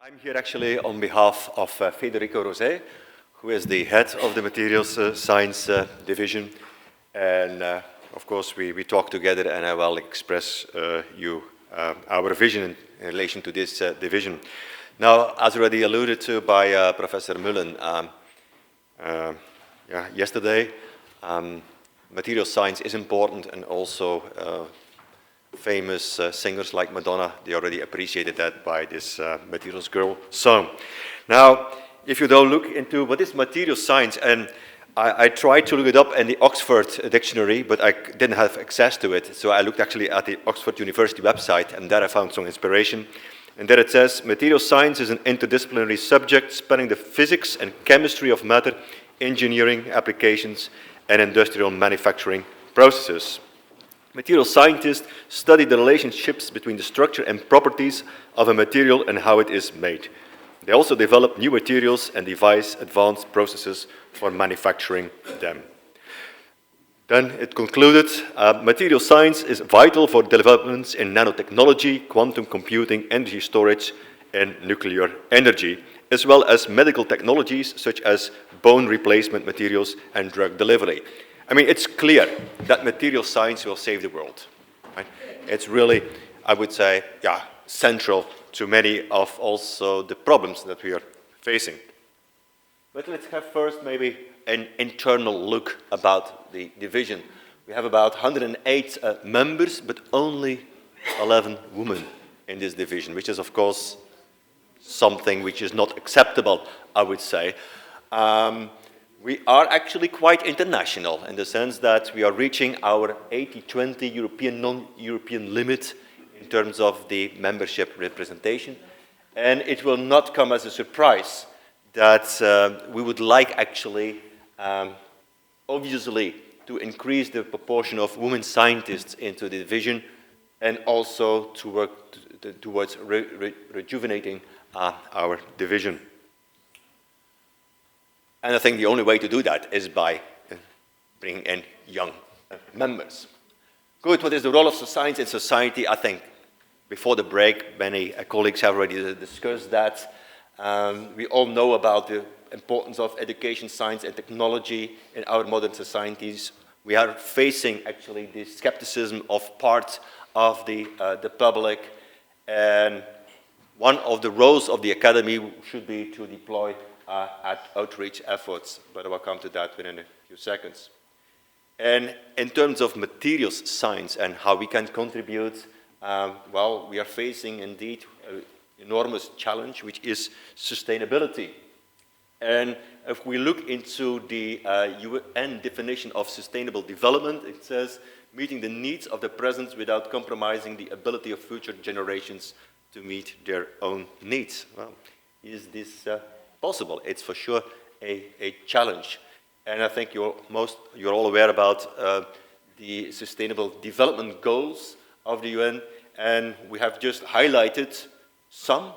I'm here actually on behalf of Federico Rosé, who is the head of the Materials Science Division. And of course, we talk together and I will express you our vision in relation to this division. Now, as already alluded to by Professor Mullen, yesterday, material science is important, and also famous singers like Madonna, they already appreciated that by this Materials Girl song. Now, if you don't look into what is material science, and I tried to look it up in the Oxford dictionary, but I didn't have access to it, so I looked actually at the Oxford University website, and there I found some inspiration. And there it says, material science is an interdisciplinary subject spanning the physics and chemistry of matter, engineering applications, and industrial manufacturing processes. Material scientists study the relationships between the structure and properties of a material and how it is made. They also develop new materials and devise advanced processes for manufacturing them. Then it concluded, material science is vital for developments in nanotechnology, quantum computing, energy storage, and nuclear energy, as well as medical technologies such as bone replacement materials and drug delivery. I mean, it's clear that material science will save the world. Right? It's really, I would say, central to many of also the problems that we are facing. But let's have first maybe an internal look about the division. We have about 108 members, but only 11 women in this division, which is, of course, something which is not acceptable, I would say. We are actually quite international in the sense that we are reaching our 80-20 European, non-European limit in terms of the membership representation. And it will not come as a surprise that we would like actually, obviously, to increase the proportion of women scientists into the division and also to work towards rejuvenating our division. And I think the only way to do that is by bringing in young members. Good, what is the role of science in society? I think before the break, many colleagues have already discussed that. We all know about the importance of education, science, and technology in our modern societies. We are facing actually the skepticism of part of the public. And one of the roles of the academy should be to deploy outreach efforts, but I will come to that within a few seconds. And in terms of materials science and how we can contribute, well, we are facing indeed an enormous challenge, which is sustainability. And if we look into the UN definition of sustainable development, it says, meeting the needs of the present without compromising the ability of future generations to meet their own needs. Well, is this possible? It's for sure a challenge. And I think you're all aware about the Sustainable Development Goals of the UN, and we have just highlighted some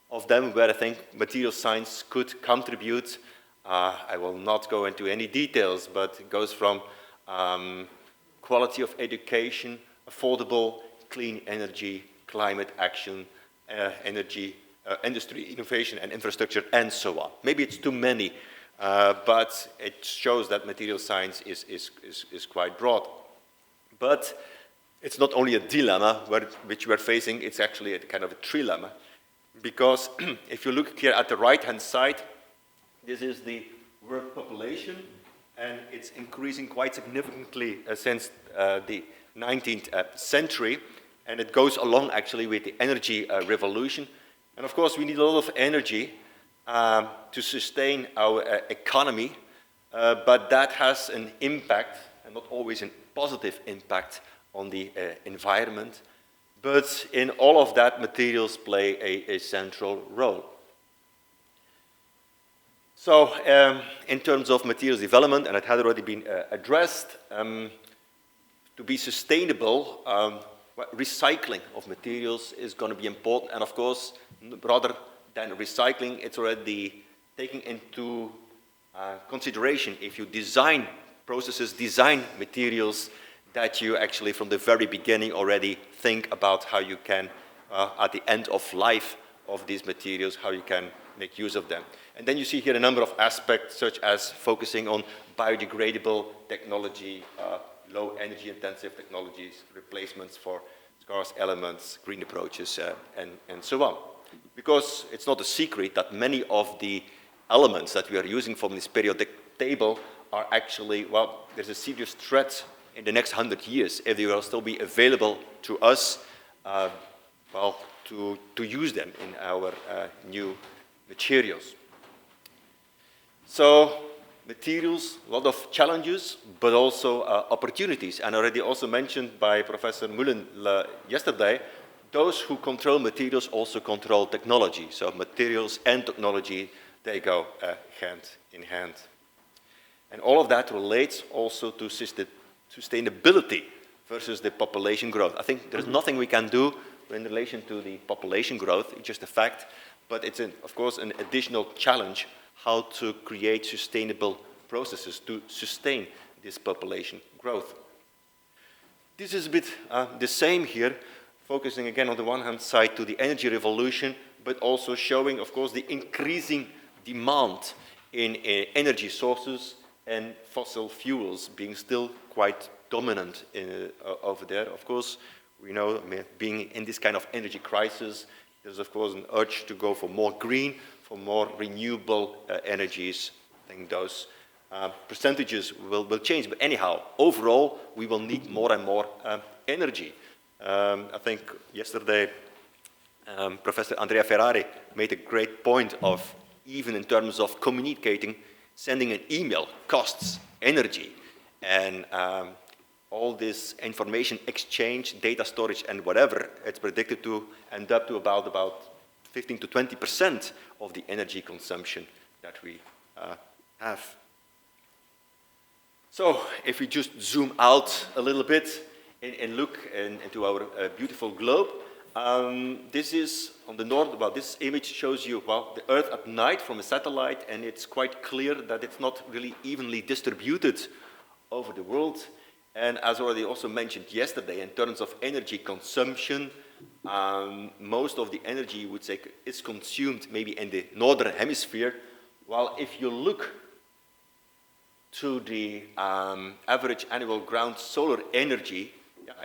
of them where I think material science could contribute. I will not go into any details, but it goes from quality of education, affordable, clean energy, climate action, industry, innovation, and infrastructure, and so on. Maybe it's too many, but it shows that material science is quite broad. But it's not only a dilemma which we're facing, it's actually a kind of a trilemma. Because if you look here at the right-hand side, this is the world population, and it's increasing quite significantly since the 19th century, and it goes along actually with the energy revolution. And of course, we need a lot of energy to sustain our economy, but that has an impact, and not always a positive impact, on the environment. But in all of that, materials play a central role. So, in terms of materials development, and it had already been addressed, to be sustainable, recycling of materials is going to be important, and of course, rather than recycling, it's already taking into consideration if you design processes, design materials, that you actually from the very beginning already think about how you can, at the end of life, of these materials, how you can make use of them. And then you see here a number of aspects, such as focusing on biodegradable technology, low energy intensive technologies, replacements for scarce elements, green approaches, and so on. Because it's not a secret that many of the elements that we are using from this periodic table are actually, well, there's a serious threat in the next 100 years if they will still be available to us, well, to use them in our new materials. So materials, a lot of challenges, but also opportunities. And already also mentioned by Professor Mullen yesterday, those who control materials also control technology. So materials and technology, they go hand in hand. And all of that relates also to sustainability versus the population growth. I think there's nothing we can do in relation to the population growth, it's just a fact, but it's, of course, an additional challenge how to create sustainable processes to sustain this population growth. This is a bit the same here, focusing again on the one hand side to the energy revolution, but also showing, of course, the increasing demand in energy sources and fossil fuels being still quite dominant over there. Of course, we know, I mean, being in this kind of energy crisis, there's of course an urge to go for more green, for more renewable energies. I think those percentages will change, but anyhow, overall, we will need more and more energy. I think yesterday, Professor Andrea Ferrari made a great point of, even in terms of communicating, sending an email costs energy, and all this information exchange, data storage, and whatever, it's predicted to end up to about 15 to 20% of the energy consumption that we have. So if we just zoom out a little bit and look into our beautiful globe, this is on the north. Well, this image shows you, well, the Earth at night from a satellite, and it's quite clear that it's not really evenly distributed over the world. And as already also mentioned yesterday, in terms of energy consumption, most of the energy, you would say, is consumed maybe in the northern hemisphere, while if you look to the average annual ground solar energy,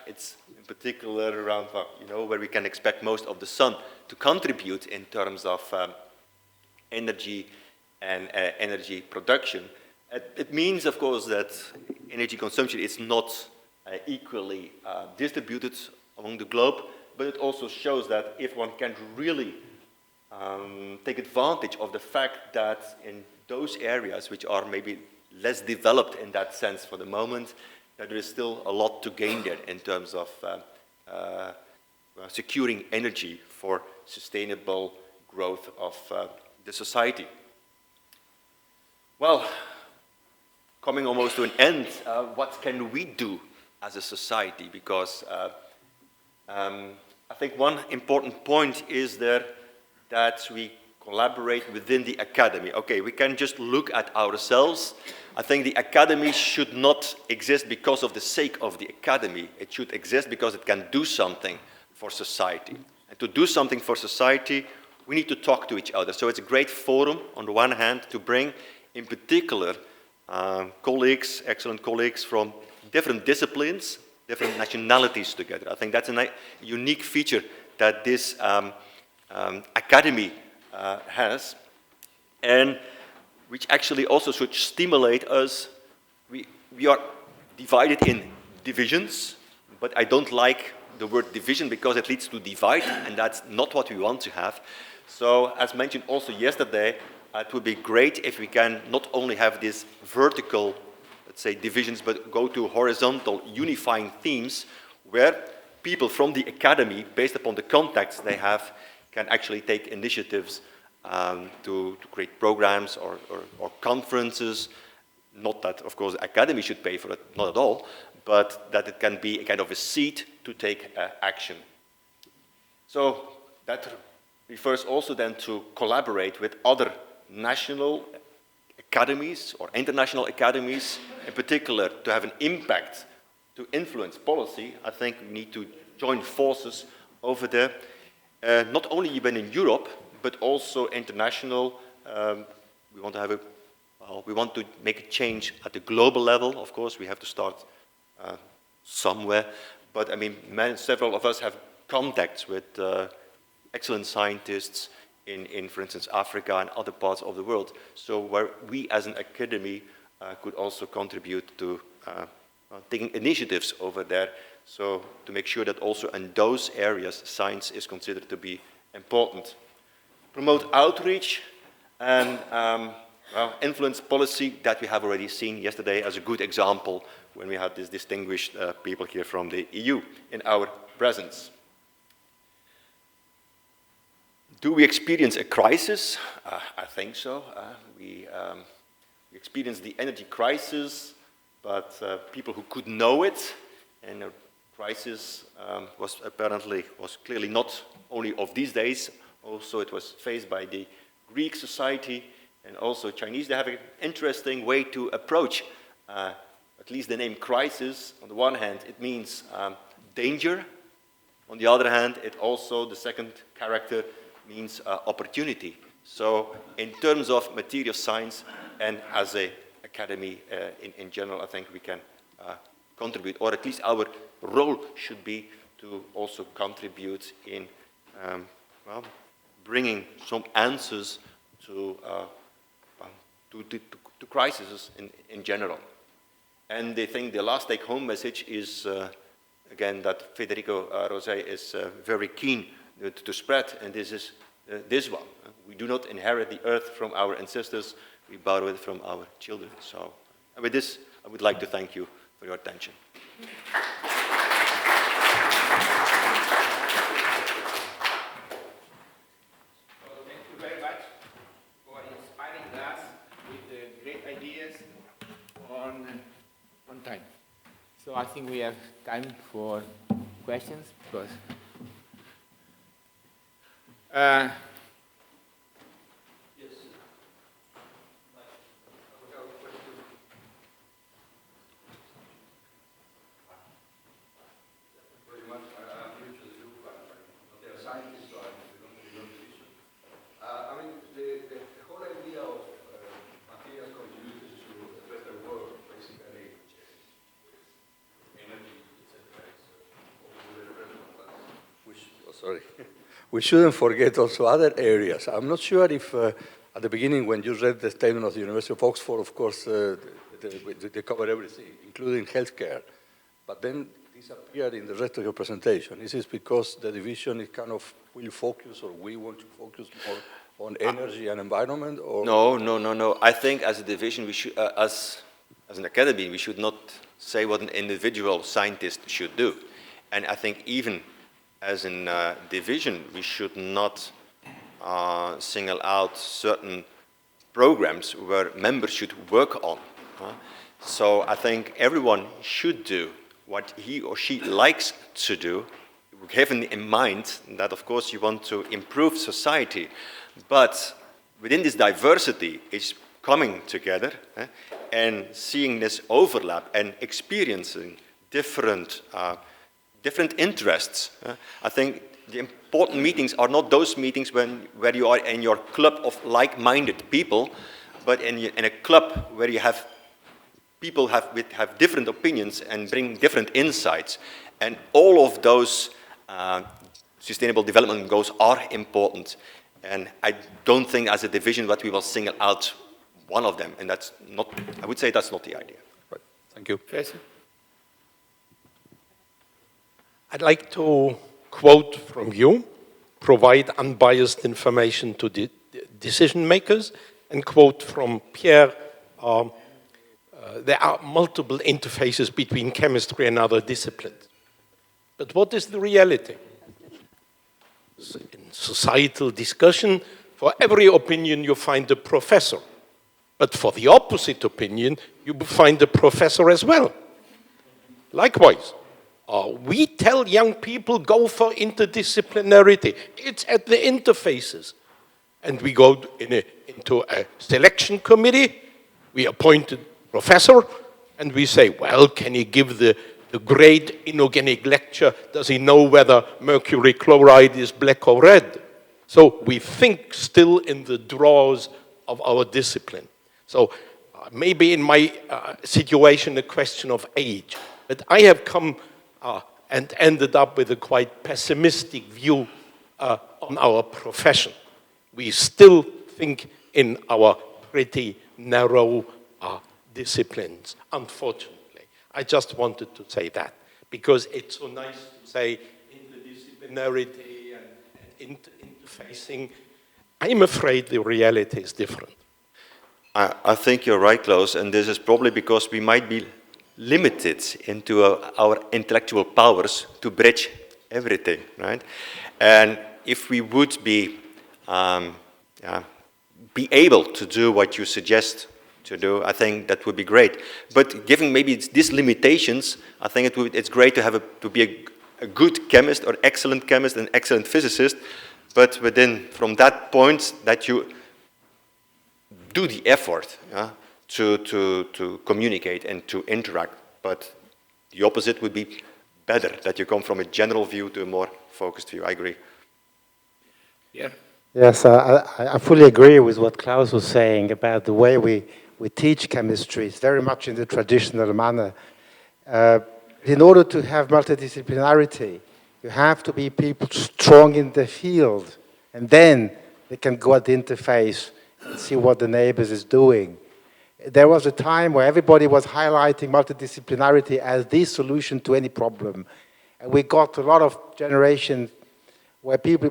it's in particular around, well, you know, where we can expect most of the sun to contribute in terms of energy and energy production. It means, of course, that energy consumption is not equally distributed among the globe, but it also shows that if one can really take advantage of the fact that in those areas which are maybe less developed in that sense for the moment, that there is still a lot to gain there in terms of securing energy for sustainable growth of the society. Well, coming almost to an end, what can we do as a society? Because I think one important point is there that we collaborate within the academy. Okay, we can just look at ourselves. I think the academy should not exist because of the sake of the academy. It should exist because it can do something for society. And to do something for society, we need to talk to each other. So it's a great forum, on the one hand, to bring, in particular, colleagues, excellent colleagues from different disciplines, different nationalities together. I think that's a unique feature that this academy has, and which actually also should stimulate us. We are divided in divisions, but I don't like the word division because it leads to divide, and that's not what we want to have. So, as mentioned also yesterday, it would be great if we can not only have these vertical, let's say, divisions, but go to horizontal unifying themes where people from the academy, based upon the contacts they have, can actually take initiatives to create programs or conferences. Not that, of course, the academy should pay for it, not at all, but that it can be a kind of a seed to take action. So that refers also then to collaborate with other national academies or international academies, in particular to have an impact, to influence policy. I think we need to join forces over there. not only even in Europe, but also international. We want to have we want to make a change at the global level. Of course, we have to start somewhere. But I mean, several of us have contacts with excellent scientists in, for instance, Africa and other parts of the world. So where we as an academy could also contribute to taking initiatives over there. So to make sure that also in those areas, science is considered to be important. Promote outreach and influence policy that we have already seen yesterday as a good example when we had these distinguished people here from the EU in our presence. Do we experience a crisis? I think so. We experienced the energy crisis, but people who could know it, and the crisis was clearly not only of these days, also it was faced by the Greek society and also Chinese. They have an interesting way to approach at least the name crisis. On the one hand, it means danger. On the other hand, it also, the second character, means opportunity. So in terms of material science and as an academy in general, I think we can contribute, or at least our role should be to also contribute in bringing some answers to crises in general. And I think the last take-home message is, again, that Federico Rosé is very keen to spread, and this is this one. We do not inherit the earth from our ancestors, we borrow it from our children. So, and with this, I would like to thank you for your attention. Thank you very much for inspiring us with the great ideas on time. So I think we have time for questions, because Yes. Very much. I'm new to the group. I'm not a scientist, so I don't division. I mean, the whole idea of materials contributors to a better world, basically, energy, etc. is very relevant. Sorry. We shouldn't forget also other areas. I'm not sure if at the beginning when you read the statement of the University of Oxford, of course, they cover everything, including healthcare. But then disappeared in the rest of your presentation. Is this because the division is kind of will focus, or we want to focus more on energy and environment? Or? No. I think as a division, we should, as an academy, we should not say what an individual scientist should do. And I think even as a division, we should not single out certain programs where members should work on. So I think everyone should do what he or she likes to do, having in mind that, of course, you want to improve society. But within this diversity, it's coming together and seeing this overlap and experiencing different interests. I think the important meetings are not those meetings where you are in your club of like-minded people, but in a club where you have people have different opinions and bring different insights. And all of those sustainable development goals are important. And I don't think as a division that we will single out one of them. And that's not, I would say that's not the idea. Right. Thank you. Tracy? I'd like to quote from you, provide unbiased information to the decision makers, and quote from Pierre, there are multiple interfaces between chemistry and other disciplines. But what is the reality? In societal discussion, for every opinion you find a professor. But for the opposite opinion, you find a professor as well. Likewise. We tell young people, go for interdisciplinarity. It's at the interfaces. And we go into a selection committee, we appoint a professor, and we say, well, can he give the the great inorganic lecture, does he know whether mercury chloride is black or red? So we think still in the draws of our discipline. So maybe in my situation a question of age, but I have come and ended up with a quite pessimistic view on our profession. We still think in our pretty narrow disciplines, unfortunately. I just wanted to say that, because it's so nice to say interdisciplinarity and interfacing. I'm afraid the reality is different. I think you're right, Klaus, and this is probably because we might be limited into our intellectual powers to bridge everything, right? And if we would be able to do what you suggest to do, I think that would be great. But given maybe these limitations, I think it's great to have to be a good chemist or excellent chemist and excellent physicist, but from that point that you do the effort to communicate and to interact. But the opposite would be better, that you come from a general view to a more focused view. I agree. Yeah. Yes, I fully agree with what Klaus was saying about the way we teach chemistry. It's very much in the traditional manner. In order to have multidisciplinarity, you have to be people strong in the field, and then they can go at the interface and see what the neighbors is doing. There was a time where everybody was highlighting multidisciplinarity as the solution to any problem. And we got a lot of generations where people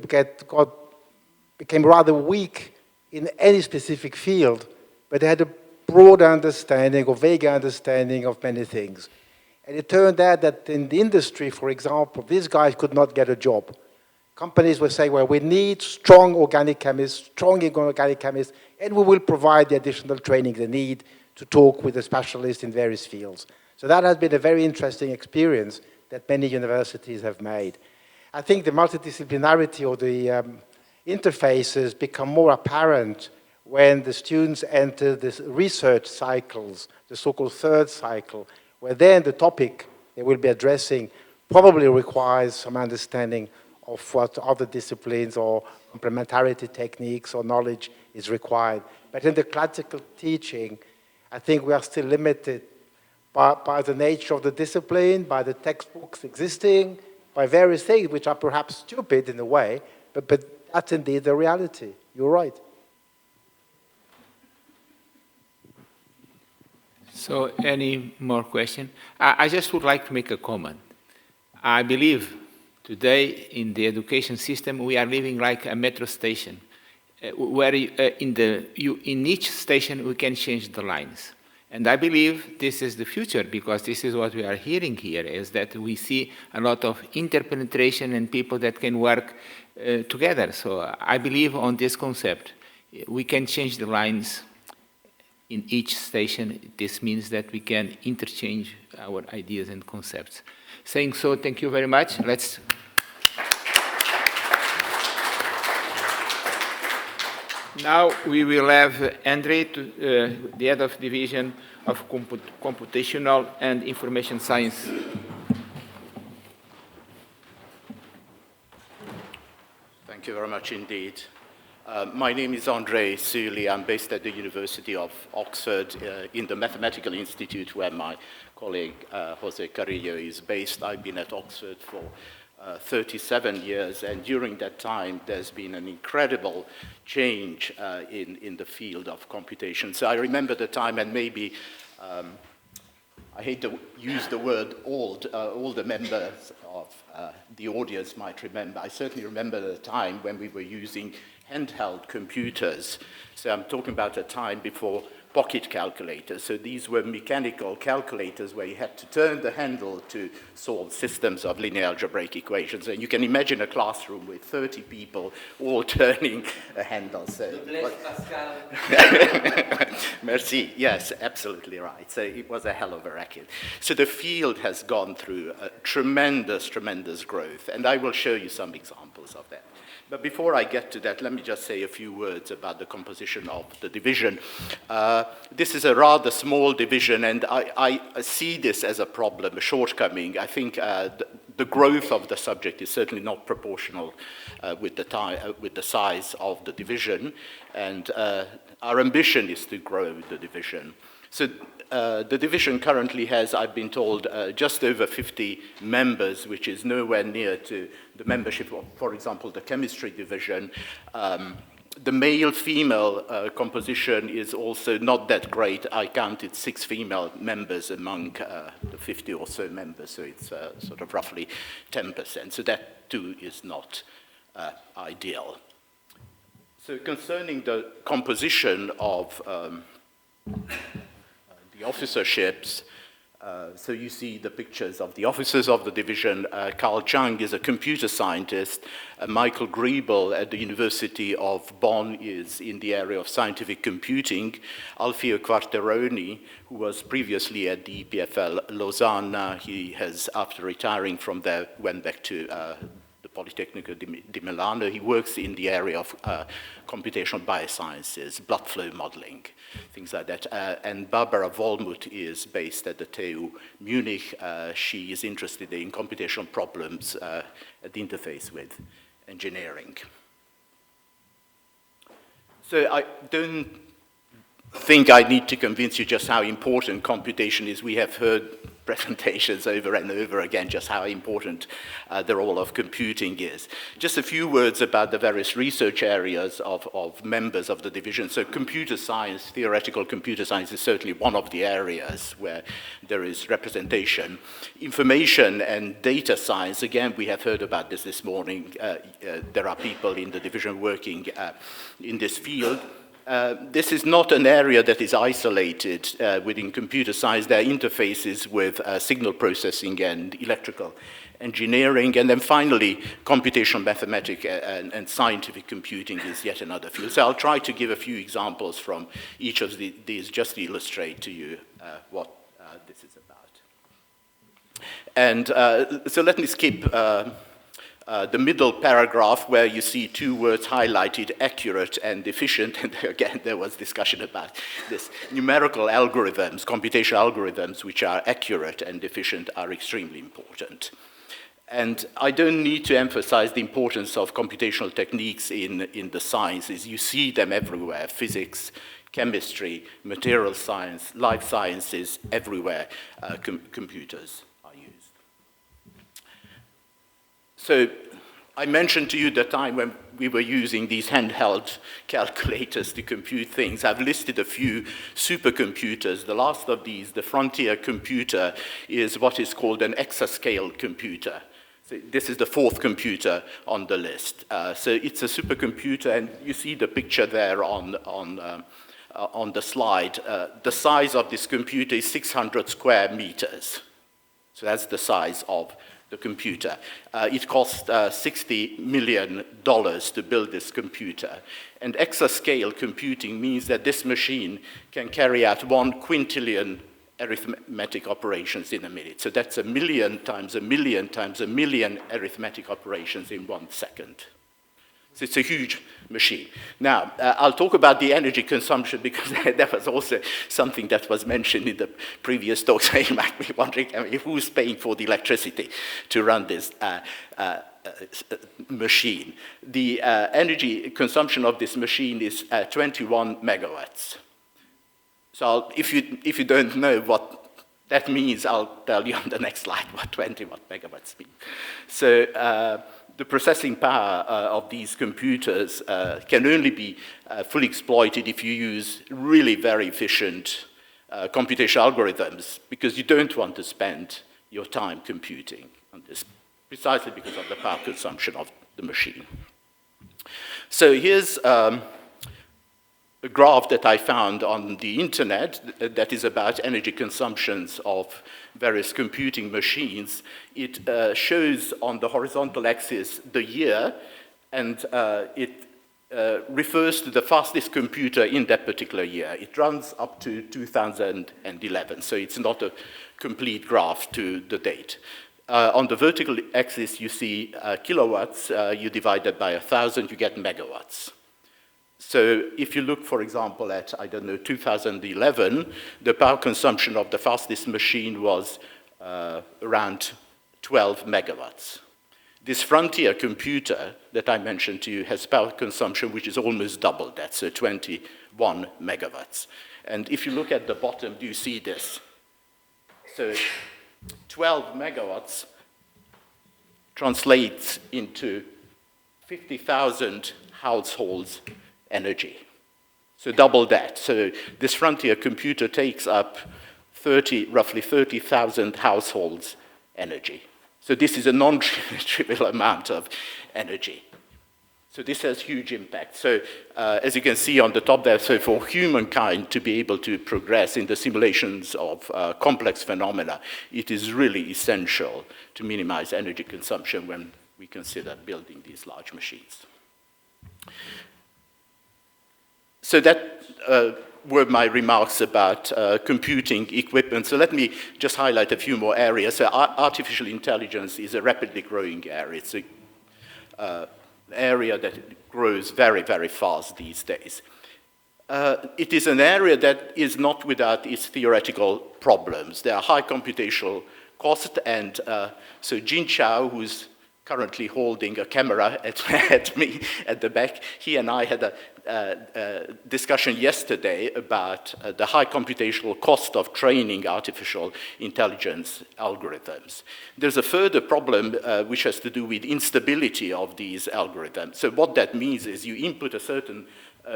became rather weak in any specific field, but they had a broad understanding or vague understanding of many things. And it turned out that in the industry, for example, these guys could not get a job. Companies were saying, well, we need strong organic chemists, and we will provide the additional training they need to talk with the specialists in various fields. So that has been a very interesting experience that many universities have made. I think the multidisciplinarity or the interfaces become more apparent when the students enter the research cycles, the so-called third cycle, where then the topic they will be addressing probably requires some understanding of what other disciplines or complementarity techniques or knowledge is required. But in the classical teaching, I think we are still limited by the nature of the discipline, by the textbooks existing, by various things which are perhaps stupid in a way, but that's indeed the reality. You're right. So any more questions? I just would like to make a comment. I believe today in the education system we are living like a metro station, where in each station we can change the lines. And I believe this is the future, because this is what we are hearing here, is that we see a lot of interpenetration and people that can work together. So I believe on this concept. We can change the lines in each station. This means that we can interchange our ideas and concepts. Saying so, thank you very much. Now we will have Andre, the head of division of computational and information science. Thank you very much indeed. My name is Andre Sully. I'm based at the University of Oxford in the Mathematical Institute, where my colleague Jose Carrillo is based. I've been at Oxford for 37 years, and during that time there's been an incredible change in the field of computation. So I remember the time, and maybe I hate to use the word old, all the members of the audience might remember. I certainly remember the time when we were using handheld computers. So I'm talking about a time before pocket calculators. So these were mechanical calculators where you had to turn the handle to solve systems of linear algebraic equations. And you can imagine a classroom with 30 people all turning a handle. So, Merci. Yes, absolutely right. So it was a hell of a racket. So the field has gone through a tremendous, tremendous growth. And I will show you some examples of that. But before I get to that, let me just say a few words about the composition of the division. This is a rather small division, and I see this as a problem, a shortcoming. I think the growth of the subject is certainly not proportional with the size of the division, and our ambition is to grow the division. So the division currently has, I've been told, just over 50 members, which is nowhere near to the membership of, for example, the chemistry division. The male-female composition is also not that great. I counted 6 female members among the 50 or so members, so it's sort of roughly 10%. So that, too, is not ideal. So concerning the composition of the officerships, so you see the pictures of the officers of the division. Carl Jung is a computer scientist. Michael Griebel at the University of Bonn is in the area of scientific computing. Alfio Quarteroni, who was previously at the EPFL Lausanne, he has, after retiring from there, went back to the Politecnico di Milano. He works in the area of computational biosciences, blood flow modeling, things like that. And Barbara Wollmuth is based at the TU Munich. She is interested in computational problems at the interface with engineering. So I don't think I need to convince you just how important computation is. We have heard presentations over and over again just how important the role of computing is. Just a few words about the various research areas of members of the division. So computer science, theoretical computer science is certainly one of the areas where there is representation. Information and data science, again, we have heard about this morning. There are people in the division working in this field. This is not an area that is isolated within computer science. There are interfaces with signal processing and electrical engineering. And then finally, computational mathematics and scientific computing is yet another field. So I'll try to give a few examples from each of these just to illustrate to you what this is about. And so let me skip the middle paragraph where you see 2 words highlighted, accurate and efficient, and again there was discussion about this. Numerical algorithms, computational algorithms which are accurate and efficient are extremely important. And I don't need to emphasize the importance of computational techniques in the sciences. You see them everywhere, physics, chemistry, material science, life sciences, everywhere computers are used. So I mentioned to you the time when we were using these handheld calculators to compute things. I've listed a few supercomputers. The last of these, the Frontier computer, is what is called an exascale computer. So this is the 4th computer on the list. So it's a supercomputer, and you see the picture there on the slide. The size of this computer is 600 square meters. So that's the size of the computer. It cost $60 million to build this computer. And exascale computing means that this machine can carry out 1 quintillion arithmetic operations in a minute. So that's 1 million times 1 million times 1 million arithmetic operations in 1 second. So it's a huge machine. Now, I'll talk about the energy consumption because that was also something that was mentioned in the previous talk. So you might be wondering, who's paying for the electricity to run this machine? The energy consumption of this machine is 21 megawatts. So if you don't know what that means, I'll tell you on the next slide what 21 megawatts mean. So the processing power of these computers can only be fully exploited if you use really very efficient computational algorithms, because you don't want to spend your time computing on this, precisely because of the power consumption of the machine. So here's a graph that I found on the internet that is about energy consumptions of various computing machines. It shows on the horizontal axis the year, and it refers to the fastest computer in that particular year. It runs up to 2011, so it's not a complete graph to the date. on the vertical axis, you see kilowatts. You divide that by 1,000, you get megawatts. So if you look, for example, at, I don't know, 2011, the power consumption of the fastest machine was around 12 megawatts. This frontier computer that I mentioned to you has power consumption which is almost double that, so 21 megawatts. And if you look at the bottom, do you see this? So 12 megawatts translates into 50,000 households' energy. So double that. So this frontier computer takes up roughly 30,000 households' energy. So this is a non-trivial amount of energy. So this has huge impact. So as you can see on the top there, so for humankind to be able to progress in the simulations of complex phenomena, it is really essential to minimize energy consumption when we consider building these large machines. So that were my remarks about computing equipment. So let me just highlight a few more areas. So artificial intelligence is a rapidly growing area. It's an area that grows very, very fast these days. It is an area that is not without its theoretical problems. There are high computational costs, and so Jin Chao, who's currently holding a camera at me at the back, he and I had a discussion yesterday about the high computational cost of training artificial intelligence algorithms. There's a further problem which has to do with instability of these algorithms. So what that means is you input a certain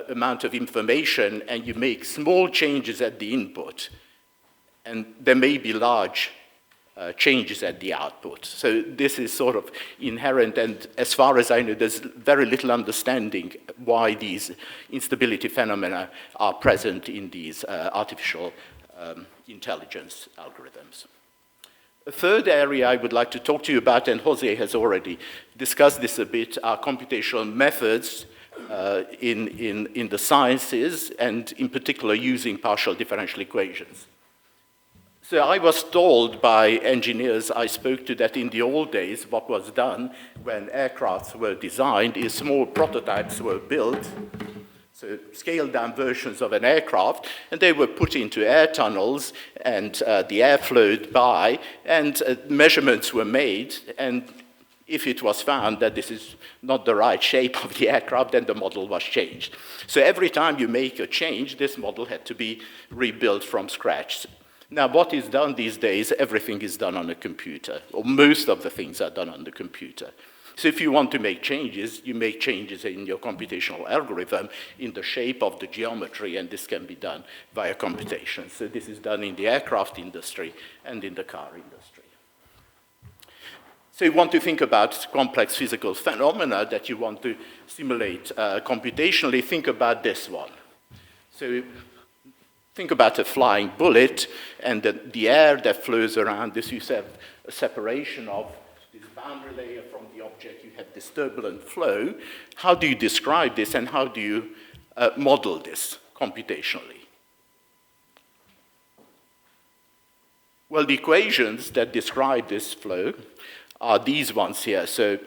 amount of information and you make small changes at the input, and there may be large changes at the output. So this is sort of inherent, and as far as I know, there's very little understanding why these instability phenomena are present in these artificial intelligence algorithms. A third area I would like to talk to you about, and Jose has already discussed this a bit, are computational methods in the sciences, and in particular using partial differential equations. So I was told by engineers I spoke to that in the old days, what was done when aircrafts were designed is small prototypes were built, so scaled-down versions of an aircraft, and they were put into air tunnels, and the air flowed by, and measurements were made, and if it was found that this is not the right shape of the aircraft, then the model was changed. So every time you make a change, this model had to be rebuilt from scratch. Now, what is done these days, everything is done on a computer, or most of the things are done on the computer. So if you want to make changes, you make changes in your computational algorithm in the shape of the geometry, and this can be done via computation. So this is done in the aircraft industry and in the car industry. So you want to think about complex physical phenomena that you want to simulate computationally, think about this one. So think about a flying bullet and the air that flows around this. You have a separation of this boundary layer from the object. You have this turbulent flow. How do you describe this, and how do you model this computationally? Well, the equations that describe this flow are these ones here. So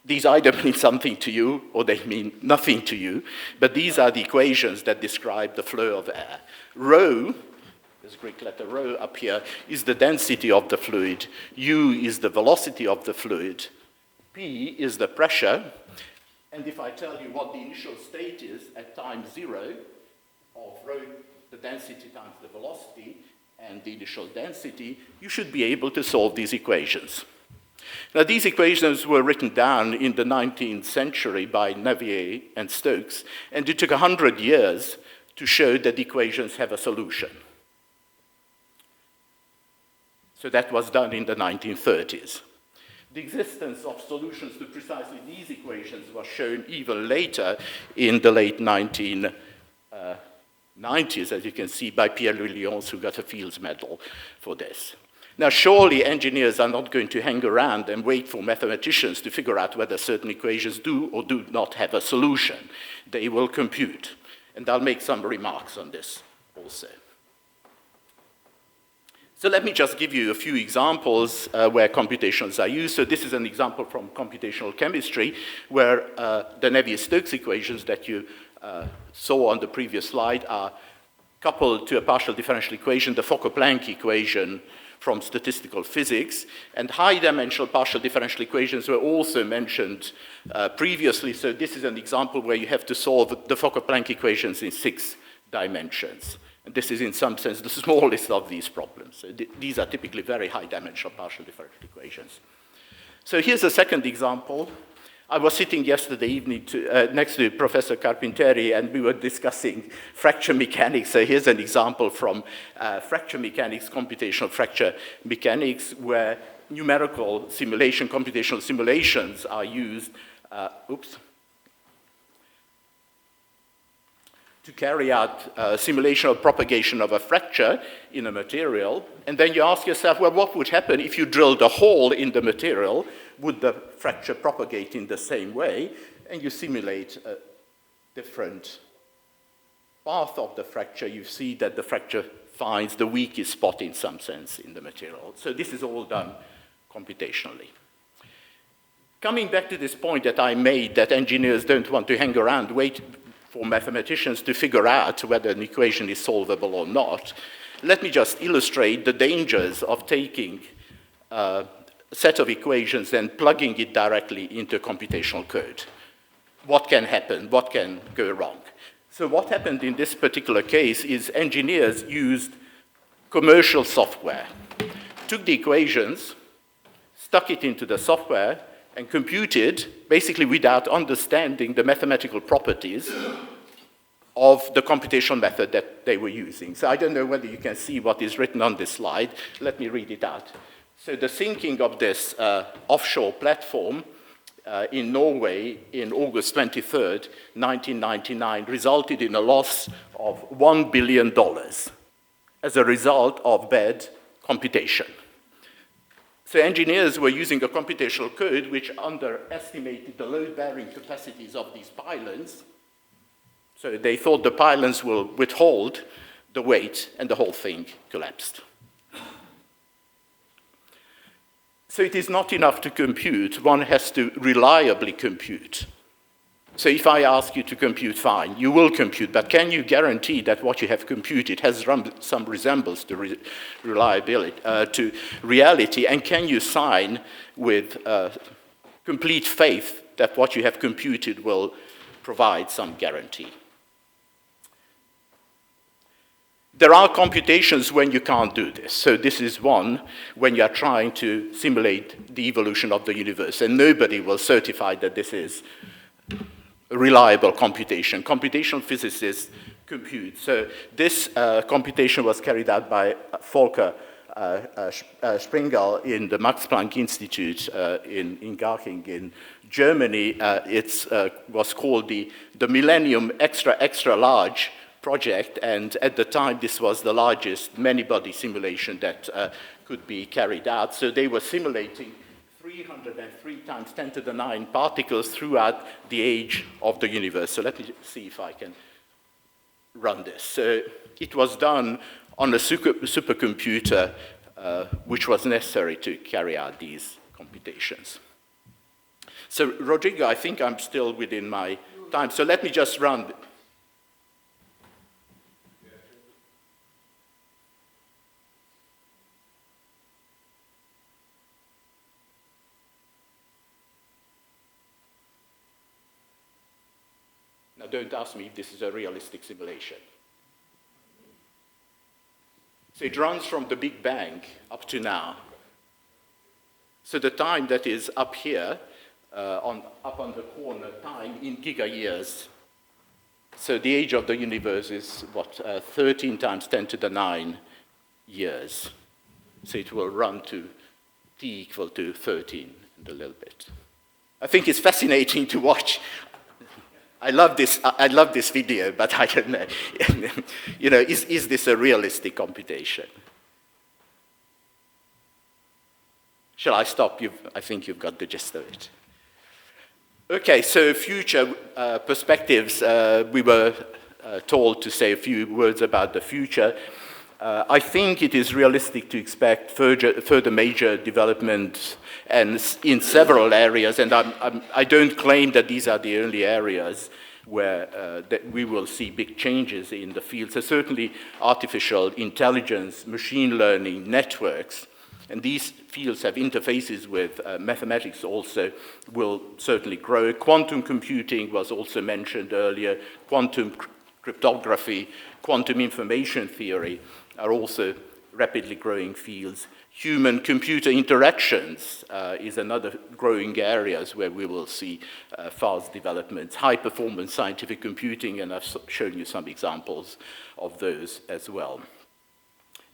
these either mean something to you or they mean nothing to you, but these are the equations that describe the flow of air. Rho, this Greek letter rho up here, is the density of the fluid. U is the velocity of the fluid. P is the pressure. And if I tell you what the initial state is at time 0 of rho, the density times the velocity, and the initial density, you should be able to solve these equations. Now, these equations were written down in the 19th century by Navier and Stokes, and it took 100 years to show that the equations have a solution. So that was done in the 1930s. The existence of solutions to precisely these equations was shown even later in the late 1990s, as you can see, by Pierre-Louis Lyons, who got a Fields Medal for this. Now, surely engineers are not going to hang around and wait for mathematicians to figure out whether certain equations do or do not have a solution. They will compute. And I'll make some remarks on this also. So let me just give you a few examples where computations are used. So this is an example from computational chemistry where the Navier-Stokes equations that you saw on the previous slide are coupled to a partial differential equation, the Fokker-Planck equation from statistical physics. And high-dimensional partial differential equations were also mentioned previously. So this is an example where you have to solve the Fokker-Planck equations in 6 dimensions. And this is, in some sense, the smallest of these problems. So these are typically very high-dimensional partial differential equations. So here's a second example. I was sitting yesterday evening next to Professor Carpinteri, and we were discussing fracture mechanics. So here's an example from fracture mechanics, computational fracture mechanics, where numerical simulation, computational simulations are used, to carry out simulation of propagation of a fracture in a material. And then you ask yourself, well, what would happen if you drilled a hole in the material? Would the fracture propagate in the same way? And you simulate a different path of the fracture. You see that the fracture finds the weakest spot in some sense in the material. So this is all done computationally. Coming back to this point that I made, that engineers don't want to hang around, wait for mathematicians to figure out whether an equation is solvable or not, let me just illustrate the dangers of taking a set of equations and plugging it directly into computational code. What can happen? What can go wrong? So what happened in this particular case is engineers used commercial software, took the equations, stuck it into the software, and computed, basically without understanding the mathematical properties of the computational method that they were using. So I don't know whether you can see what is written on this slide. Let me read it out. So the thinking of this offshore platform in Norway in August 23rd, 1999, resulted in a loss of $1 billion as a result of bad computation. So engineers were using a computational code which underestimated the load-bearing capacities of these pylons. So they thought the pylons will withhold the weight, and the whole thing collapsed. So it is not enough to compute. One has to reliably compute. So if I ask you to compute, fine, you will compute, but can you guarantee that what you have computed has some resemblance to reliability, to reality, and can you sign with complete faith that what you have computed will provide some guarantee? There are computations when you can't do this. So this is one when you are trying to simulate the evolution of the universe, and nobody will certify that this is reliable computation. Computational physicists compute. So this computation was carried out by Volker Springel in the Max Planck Institute in Garching in Germany. It was called the Millennium Extra Large project, and at the time this was the largest many-body simulation that could be carried out. So they were simulating 303 times 10 to the 9 particles throughout the age of the universe. So let me see if I can run this. So it was done on a supercomputer which was necessary to carry out these computations. So Rodrigo, I think I'm still within my time. So let me just run. Now, don't ask me if this is a realistic simulation. So it runs from the Big Bang up to now. So the time that is up here, up on the corner, time in giga-years. So the age of the universe is, what, 13 times 10 to the 9 years. So it will run to t equal to 13 and a little bit. I think it's fascinating to watch. I love this video, but I don't know. You know, is this a realistic computation? Shall I stop? I think you've got the gist of it. Okay, so future perspectives. We were told to say a few words about the future. I think it is realistic to expect further major development and in several areas, and I don't claim that these are the only areas where that we will see big changes in the field. So certainly artificial intelligence, machine learning, networks, and these fields have interfaces with mathematics also will certainly grow. Quantum computing was also mentioned earlier, quantum cryptography, quantum information theory are also rapidly growing fields. Human-computer interactions is another growing areas where we will see fast developments. High-performance scientific computing, and I've shown you some examples of those as well.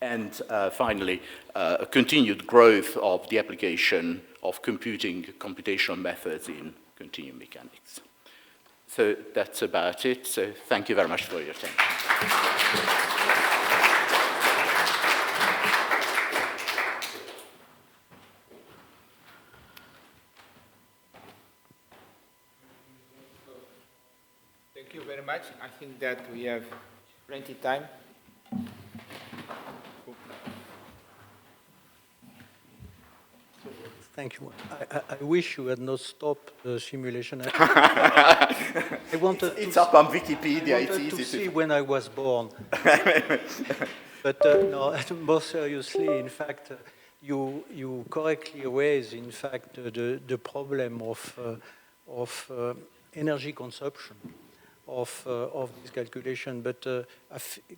And finally, a continued growth of the application of computational methods in continuum mechanics. So that's about it. So thank you very much for your attention. Thank you very much. I think that we have plenty of time. Thank you. I wish you had not stopped the simulation. I wanted it's up on Wikipedia. It's easy to see when I was born. But no, more seriously, in fact, you correctly raise, in fact, the problem of energy consumption of this calculation. But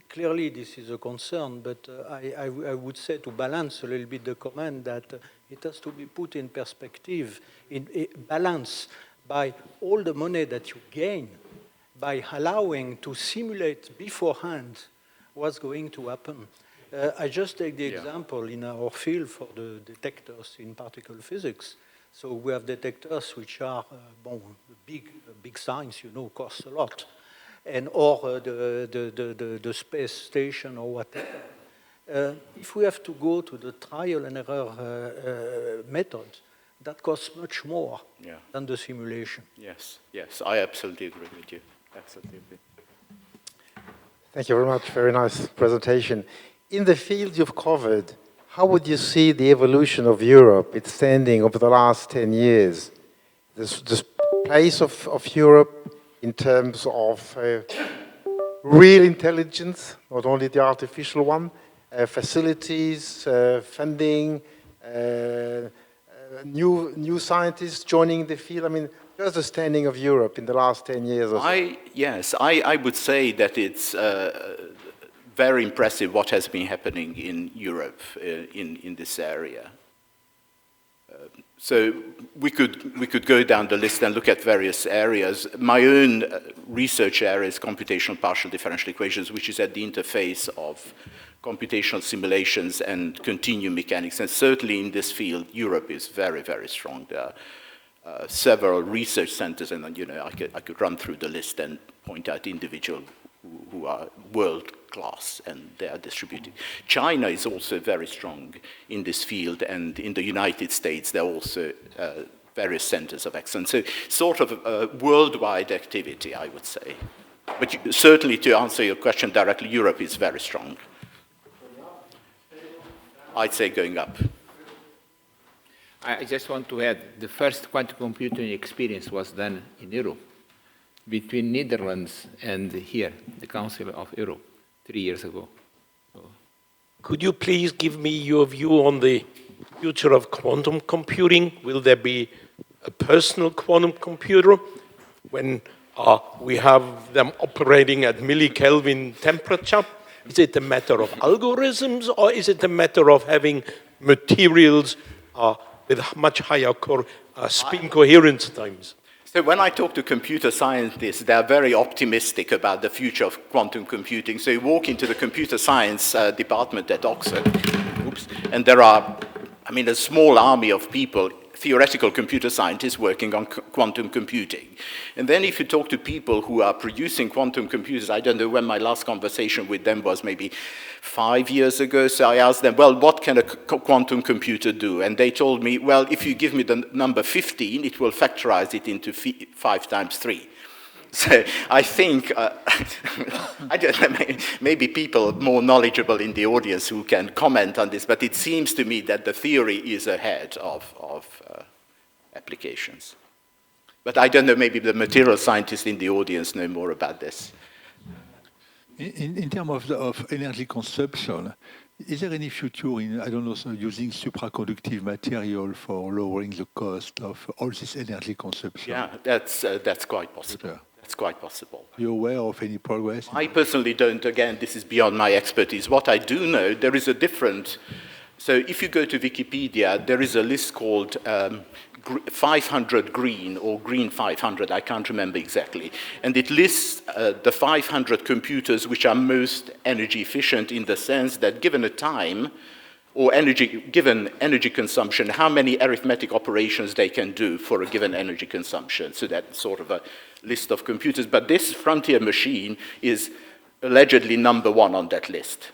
clearly, this is a concern. But I would say, to balance a little bit the comment, that it has to be put in perspective, in balance by all the money that you gain by allowing to simulate beforehand what's going to happen. I just take the example in our field for the detectors in particle physics. So we have detectors which are big science, you know, costs a lot, and or the space station or whatever. If we have to go to the trial and error method, that costs much more than the simulation. Yes, yes, I absolutely agree with you. Absolutely agree. Thank you very much. Very nice presentation. In the field you've covered, how would you see the evolution of Europe, its standing over the last 10 years? The place of Europe in terms of real intelligence, not only the artificial one, facilities, funding, new scientists joining the field. I mean, just the standing of Europe in the last 10 years or so. Yes, I would say that it's very impressive what has been happening in Europe in this area. So we could go down the list and look at various areas. My own research area is computational partial differential equations, which is at the interface of computational simulations and continuum mechanics. And certainly in this field, Europe is very, very strong. There are several research centers, and you know, I could run through the list and point out individual who are world-class, and they are distributed. China is also very strong in this field, and in the United States, there are also various centers of excellence. So sort of a worldwide activity, I would say. But certainly, to answer your question directly, Europe is very strong. I'd say going up. I just want to add, the first quantum computing experience was done in Europe, between Netherlands and here, the Council of Europe, 3 years ago. So. Could you please give me your view on the future of quantum computing? Will there be a personal quantum computer when we have them operating at millikelvin temperature? Is it a matter of algorithms, or is it a matter of having materials with much higher spin coherence times? So when I talk to computer scientists, they're very optimistic about the future of quantum computing. So you walk into the computer science department at Oxford, and there are, I mean, a small army of people, theoretical computer scientists working on quantum computing. And then if you talk to people who are producing quantum computers, I don't know when my last conversation with them was, maybe 5 years ago. So I asked them, well, what can a quantum computer do? And they told me, well, if you give me the number 15, it will factorize it into 5 times 3. So I think, I don't know, maybe people more knowledgeable in the audience who can comment on this, but it seems to me that the theory is ahead of applications. But I don't know, maybe the material scientists in the audience know more about this. In terms of energy consumption, is there any future in, I don't know, so using supraconductive material for lowering the cost of all this energy consumption? Yeah, that's quite possible. Yeah. That's quite possible. Are you aware of any progress? I personally don't, again, this is beyond my expertise. What I do know, there is a different, so if you go to Wikipedia, there is a list called 500 green or green 500, I can't remember exactly. And it lists the 500 computers which are most energy efficient in the sense that given a time, or given energy consumption, how many arithmetic operations they can do for a given energy consumption. So that's sort of a list of computers. But this Frontier machine is allegedly number one on that list.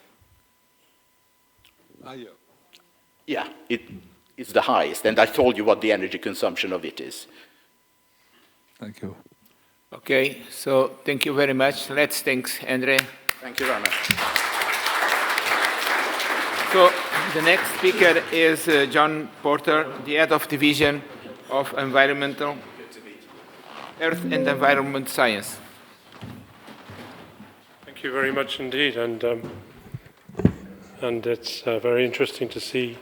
Yeah, it is the highest. And I told you what the energy consumption of it is. Thank you. Okay, so thank you very much. Let's thank Andre. Thank you very much. So the next speaker is John Porter, the head of division of environmental, earth and environment science. Thank you very much indeed, and it's very interesting to see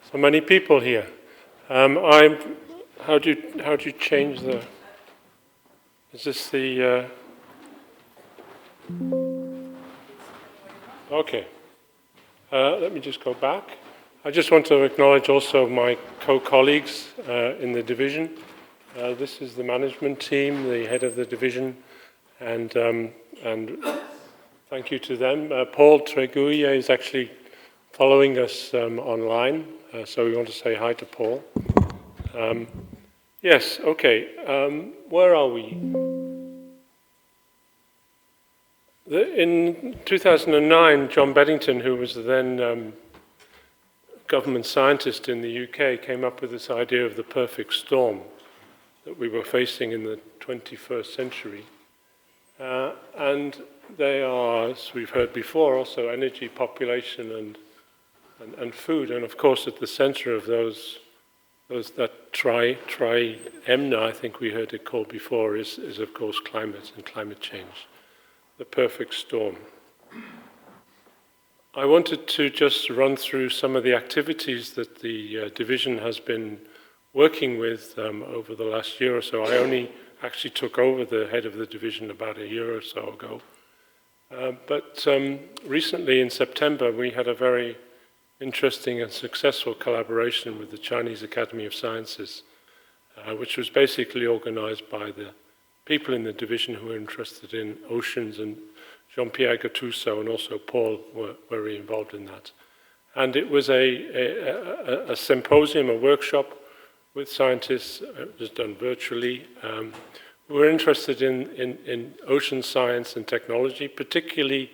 so many people here. How do you change the? Is this the? Okay. Let me just go back. I just want to acknowledge also my co-colleagues in the division. This is the management team, the head of the division, and thank you to them. Paul Tregouille is actually following us online, so we want to say hi to Paul. Yes, okay. Where are we? In 2009, John Beddington, who was then government scientist in the UK, came up with this idea of the perfect storm that we were facing in the 21st century. And they are, as we've heard before, also energy, population, and food. And of course, at the center of those that tri-EMNA, I think we heard it called before, is of course climate and climate change. The perfect storm. I wanted to just run through some of the activities that the division has been working with over the last year or so. I only actually took over the head of the division about a year or so ago. But recently in September, we had a very interesting and successful collaboration with the Chinese Academy of Sciences, which was basically organized by the people in the division who were interested in oceans, and Jean-Pierre Gattuso and also Paul were very involved in that. And it was a symposium, a workshop with scientists. It was done virtually. We were interested in ocean science and technology. Particularly,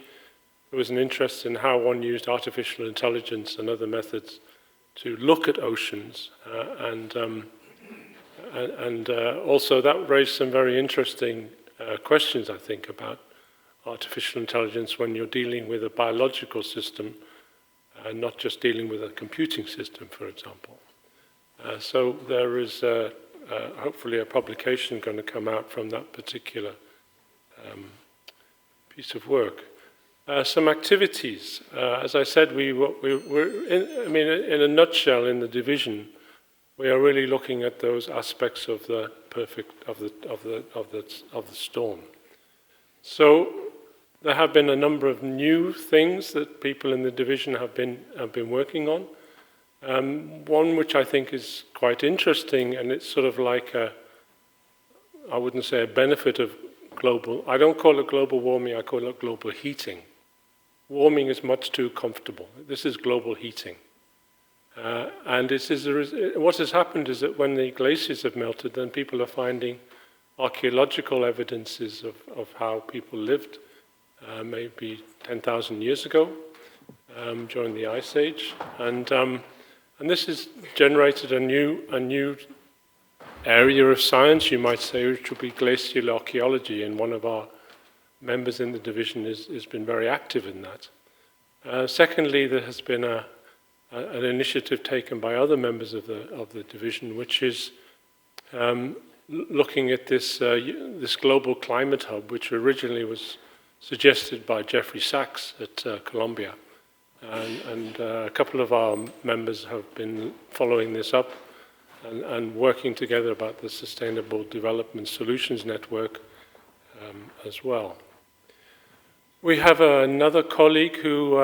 there was an interest in how one used artificial intelligence and other methods to look at oceans. And also that raised some very interesting questions, I think, about artificial intelligence when you're dealing with a biological system and not just dealing with a computing system, for example. So there is hopefully a publication going to come out from that particular piece of work. Some activities. As I said, in a nutshell, in the division, we are really looking at those aspects of the storm. So there have been a number of new things that people in the division have been working on. One which I think is quite interesting, and it's sort of like I wouldn't say a benefit of global. I don't call it global warming. I call it global heating. Warming is much too comfortable. This is global heating. And what has happened is that when the glaciers have melted, then people are finding archaeological evidences of how people lived maybe 10,000 years ago during the Ice Age. And this has generated a new area of science, you might say, which would be glacial archaeology, and one of our members in the division has been very active in that. Secondly, there has been an initiative taken by other members of the division, which is looking at this global climate hub, which originally was suggested by Jeffrey Sachs at Columbia. And a couple of our members have been following this up and working together about the Sustainable Development Solutions Network as well. We have another colleague who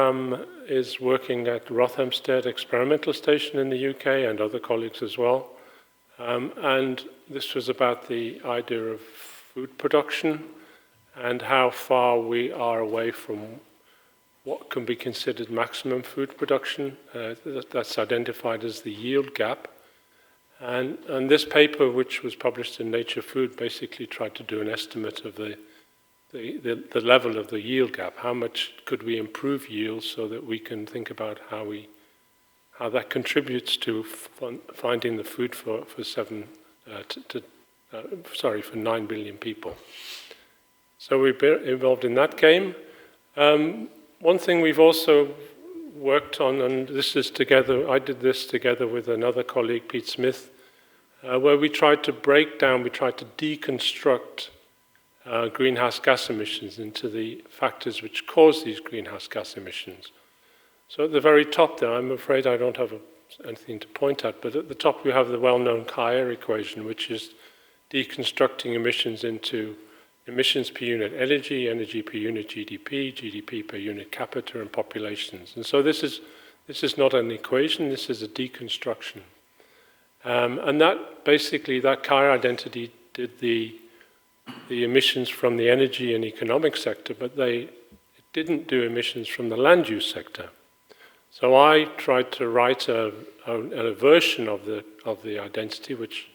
is working at Rothamsted Experimental Station in the UK, and other colleagues as well. And this was about the idea of food production and how far we are away from what can be considered maximum food production. That's identified as the yield gap. And this paper, which was published in Nature Food, basically tried to do an estimate of the level of the yield gap. How much could we improve yield so that we can think about how that contributes to finding the food for 9 billion people. So we've been involved in that game. One thing we've also worked on, and this is together, I did this together with another colleague, Pete Smith, where we tried to deconstruct greenhouse gas emissions into the factors which cause these greenhouse gas emissions. So at the very top there, I'm afraid I don't have anything to point at, but at the top we have the well-known Kaya equation, which is deconstructing emissions into emissions per unit energy, energy per unit GDP, GDP per unit capita, and populations. And so this is not an equation, this is a deconstruction. And that basically, that Kaya identity did the emissions from the energy and economic sector, but it didn't do emissions from the land use sector. So I tried to write a version of the identity, which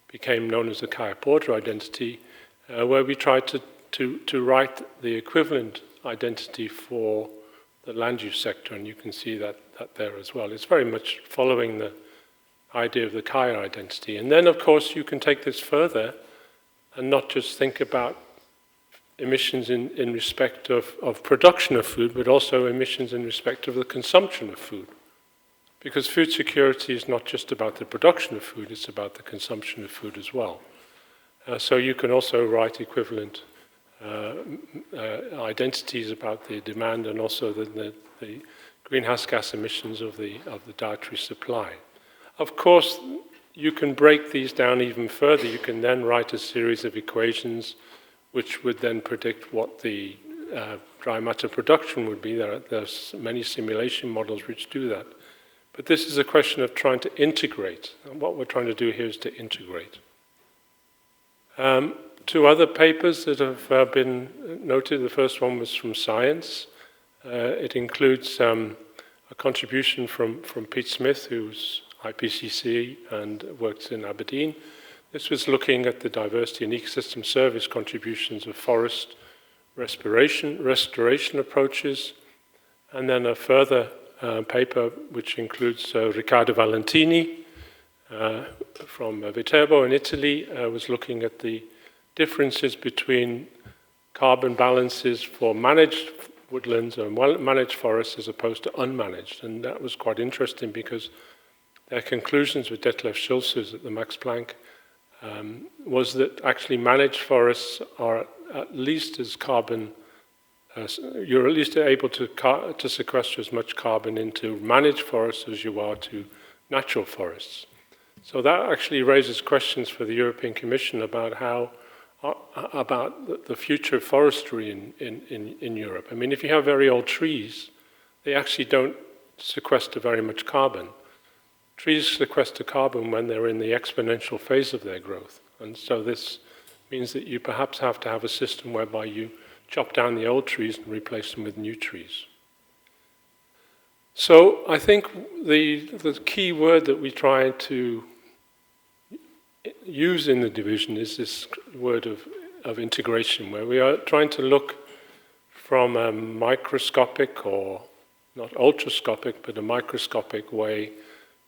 became known as the Kaya-Porter identity, where we tried to write the equivalent identity for the land use sector, and you can see that there as well. It's very much following the idea of the Kaya identity. And then, of course, you can take this further and not just think about emissions in respect of production of food, but also emissions in respect of the consumption of food. Because food security is not just about the production of food, it's about the consumption of food as well. So you can also write equivalent identities about the demand and also the greenhouse gas emissions of the dietary supply. Of course, you can break these down even further. You can then write a series of equations which would then predict what the dry matter production would be. There's many simulation models which do that. But this is a question of trying to integrate. And what we're trying to do here is to integrate. Two other papers that have been noted. The first one was from Science. It includes a contribution from Pete Smith, who's IPCC and works in Aberdeen. This was looking at the diversity and ecosystem service contributions of forest restoration approaches. And then a further paper which includes Riccardo Valentini from Viterbo in Italy, was looking at the differences between carbon balances for managed woodlands and managed forests as opposed to unmanaged. And that was quite interesting because their conclusions with Detlef Schulze at the Max Planck was that actually managed forests are at least as carbon, you're at least able to sequester as much carbon into managed forests as you are to natural forests. So that actually raises questions for the European Commission about about the future of forestry in Europe. I mean, if you have very old trees, they actually don't sequester very much carbon. Trees sequester carbon when they're in the exponential phase of their growth. And so this means that you perhaps have to have a system whereby you chop down the old trees and replace them with new trees. So I think the key word that we try to use in the division is this word of integration, where we are trying to look from a microscopic, or not ultrascopic, but a microscopic way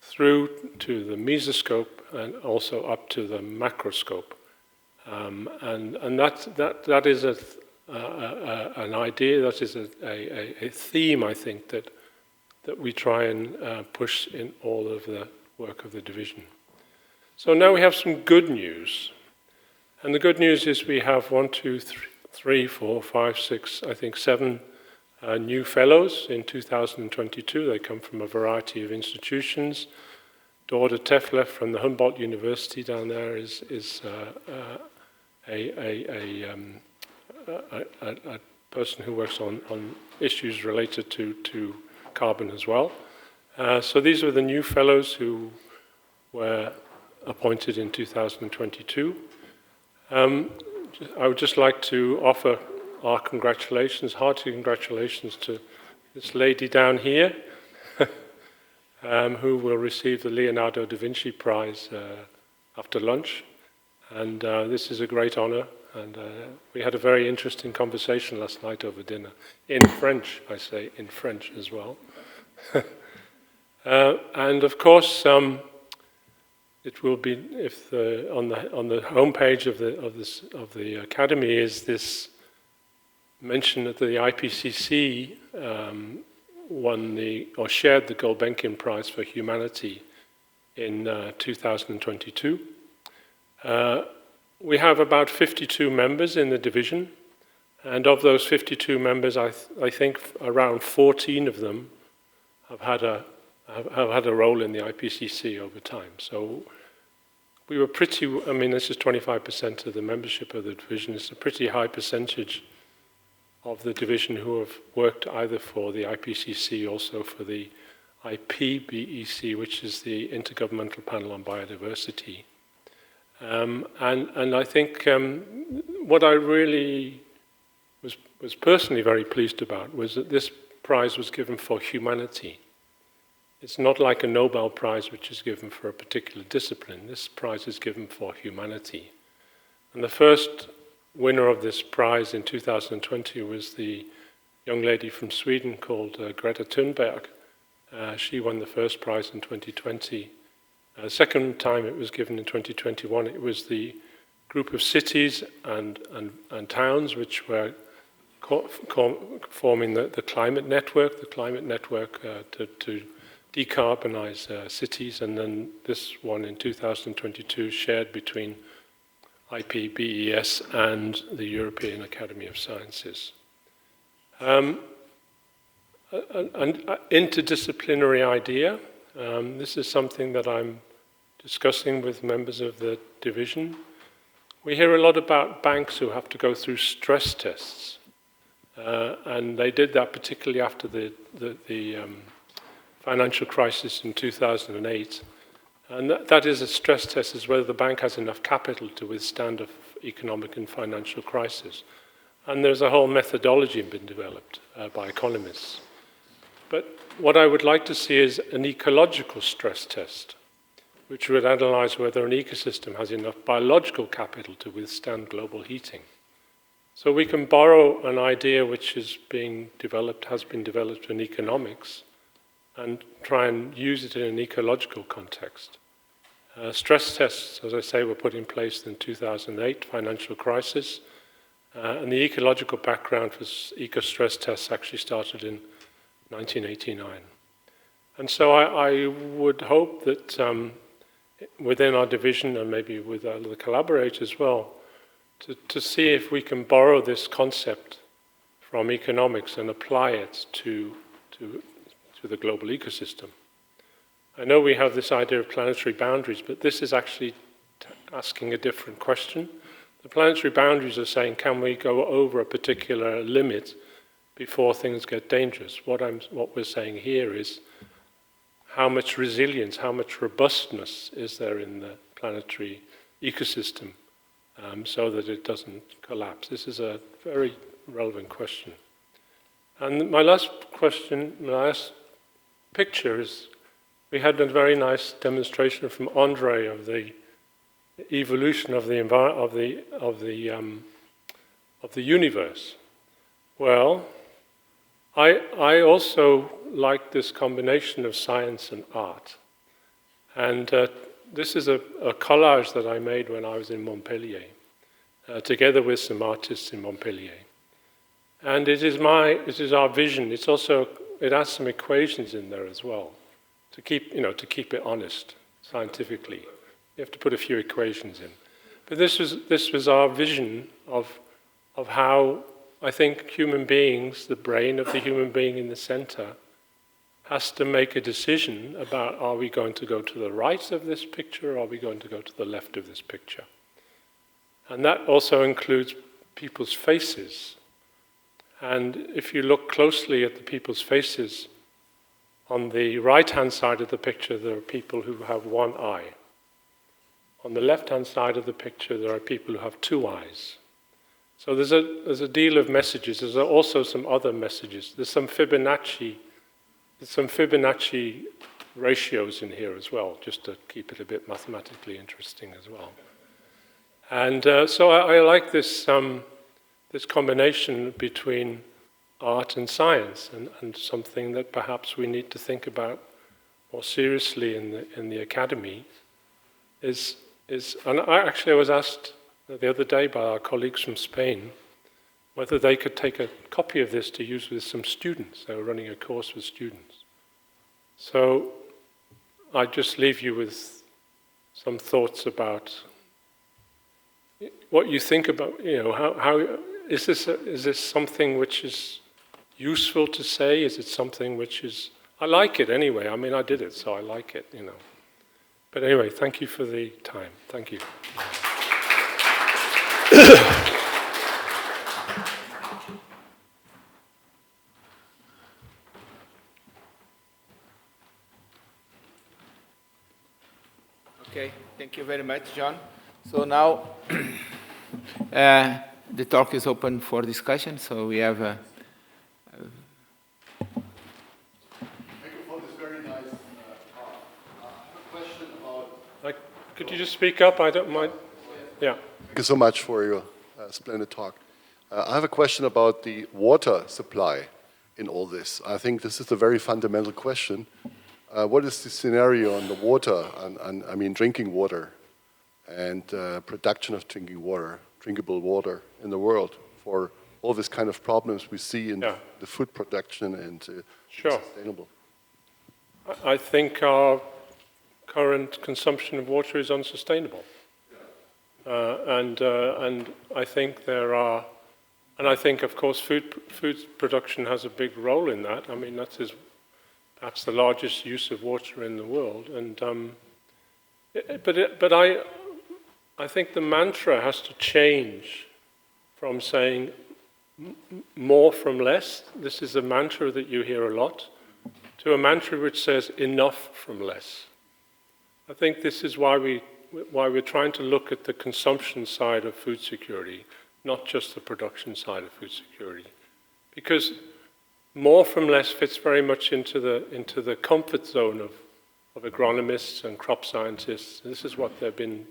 through to the mesoscope and also up to the macroscope. And that is an idea, that is a theme, I think, that we try and push in all of the work of the division. So now we have some good news. And the good news is we have 1, 2, 3, 4, 5, 6, I think 7 new fellows in 2022. They come from a variety of institutions. Dorda Tefler from the Humboldt University down there is a person who works on issues related to carbon as well. So these were the new fellows who were appointed in 2022. I would just like to offer our congratulations, hearty congratulations to this lady down here, who will receive the Leonardo da Vinci Prize after lunch. And this is a great honor. And we had a very interesting conversation last night over dinner, in French, I say, in French as well. And of course, it will be, if on the homepage of the academy is this mention that the IPCC shared the Gulbenkian Prize for Humanity in 2022. We have about 52 members in the division, and of those 52 members, I think around 14 of them have had a role in the IPCC over time. So we were pretty, I mean, this is 25% of the membership of the division. It's a pretty high percentage of the division who have worked either for the IPCC, also for the IPBEC, which is the Intergovernmental Panel on Biodiversity. And I think what I really was personally very pleased about was that this prize was given for humanity. It's not like a Nobel Prize which is given for a particular discipline. This prize is given for humanity. And the first winner of this prize in 2020 was the young lady from Sweden called Greta Thunberg. She won the first prize in 2020. The second time it was given in 2021, it was the group of cities and towns which were forming the climate network to decarbonize cities, and then this one in 2022 shared between IPBES and the European Academy of Sciences. An interdisciplinary idea. This is something that I'm discussing with members of the division. We hear a lot about banks who have to go through stress tests, and they did that particularly after the financial crisis in 2008. And that is a stress test, is whether the bank has enough capital to withstand an economic and financial crisis. And there's a whole methodology been developed by economists. But what I would like to see is an ecological stress test, which would analyze whether an ecosystem has enough biological capital to withstand global heating. So we can borrow an idea which has been developed in economics, and try and use it in an ecological context. Stress tests, as I say, were put in place in 2008, financial crisis, and the ecological background for eco-stress tests actually started in 1989. And so I would hope that within our division, and maybe with other collaborators as well, to see if we can borrow this concept from economics and apply it to the global ecosystem. I know we have this idea of planetary boundaries, but this is actually asking a different question. The planetary boundaries are saying, can we go over a particular limit before things get dangerous? What we're saying here is, how much resilience, how much robustness is there in the planetary ecosystem so that it doesn't collapse? This is a very relevant question. And my last picture is, we had a very nice demonstration from Andre of the evolution of the universe. Well, I also like this combination of science and art, and this is a collage that I made when I was in Montpellier, together with some artists in Montpellier. And it is our vision. It has some equations in there as well, to keep it honest, scientifically. You have to put a few equations in. But this was our vision of how I think human beings, the brain of the human being in the center, has to make a decision about, are we going to go to the right of this picture, or are we going to go to the left of this picture? And that also includes people's faces. And if you look closely at the people's faces, on the right-hand side of the picture there are people who have one eye. On the left-hand side of the picture there are people who have two eyes. So there's a deal of messages. There's also some other messages. There's some Fibonacci ratios in here as well, just to keep it a bit mathematically interesting as well. And so I like this combination between art and science, and something that perhaps we need to think about more seriously in the academy is. And I was asked the other day by our colleagues from Spain whether they could take a copy of this to use with some students. They were running a course with students. So I just leave you with some thoughts about what you think about, how is this something which is useful to say? Is it something which is, I like it anyway. I mean, I did it, so I like it, But anyway, thank you for the time. Thank you. Okay, thank you very much, John. So now the talk is open for discussion. So we have Thank you for this very nice talk. I have a question about... Could you just speak up? I don't mind. Yeah. Thank you so much for your splendid talk. I have a question about the water supply in all this. I think this is a very fundamental question. What is the scenario on the water, I mean drinking water, and production of drinking water, drinkable water in the world for all these kind of problems we see in the food production and sustainable? I think our current consumption of water is unsustainable. And I think and I think, of course, food production has a big role in that. I mean, that's the largest use of water in the world. And but I think the mantra has to change from saying more from less. This is a mantra that you hear a lot, to a mantra which says enough from less. I think this is why we're trying to look at the consumption side of food security, not just the production side of food security, because more from less fits very much into the comfort zone of agronomists and crop scientists. This is what they've been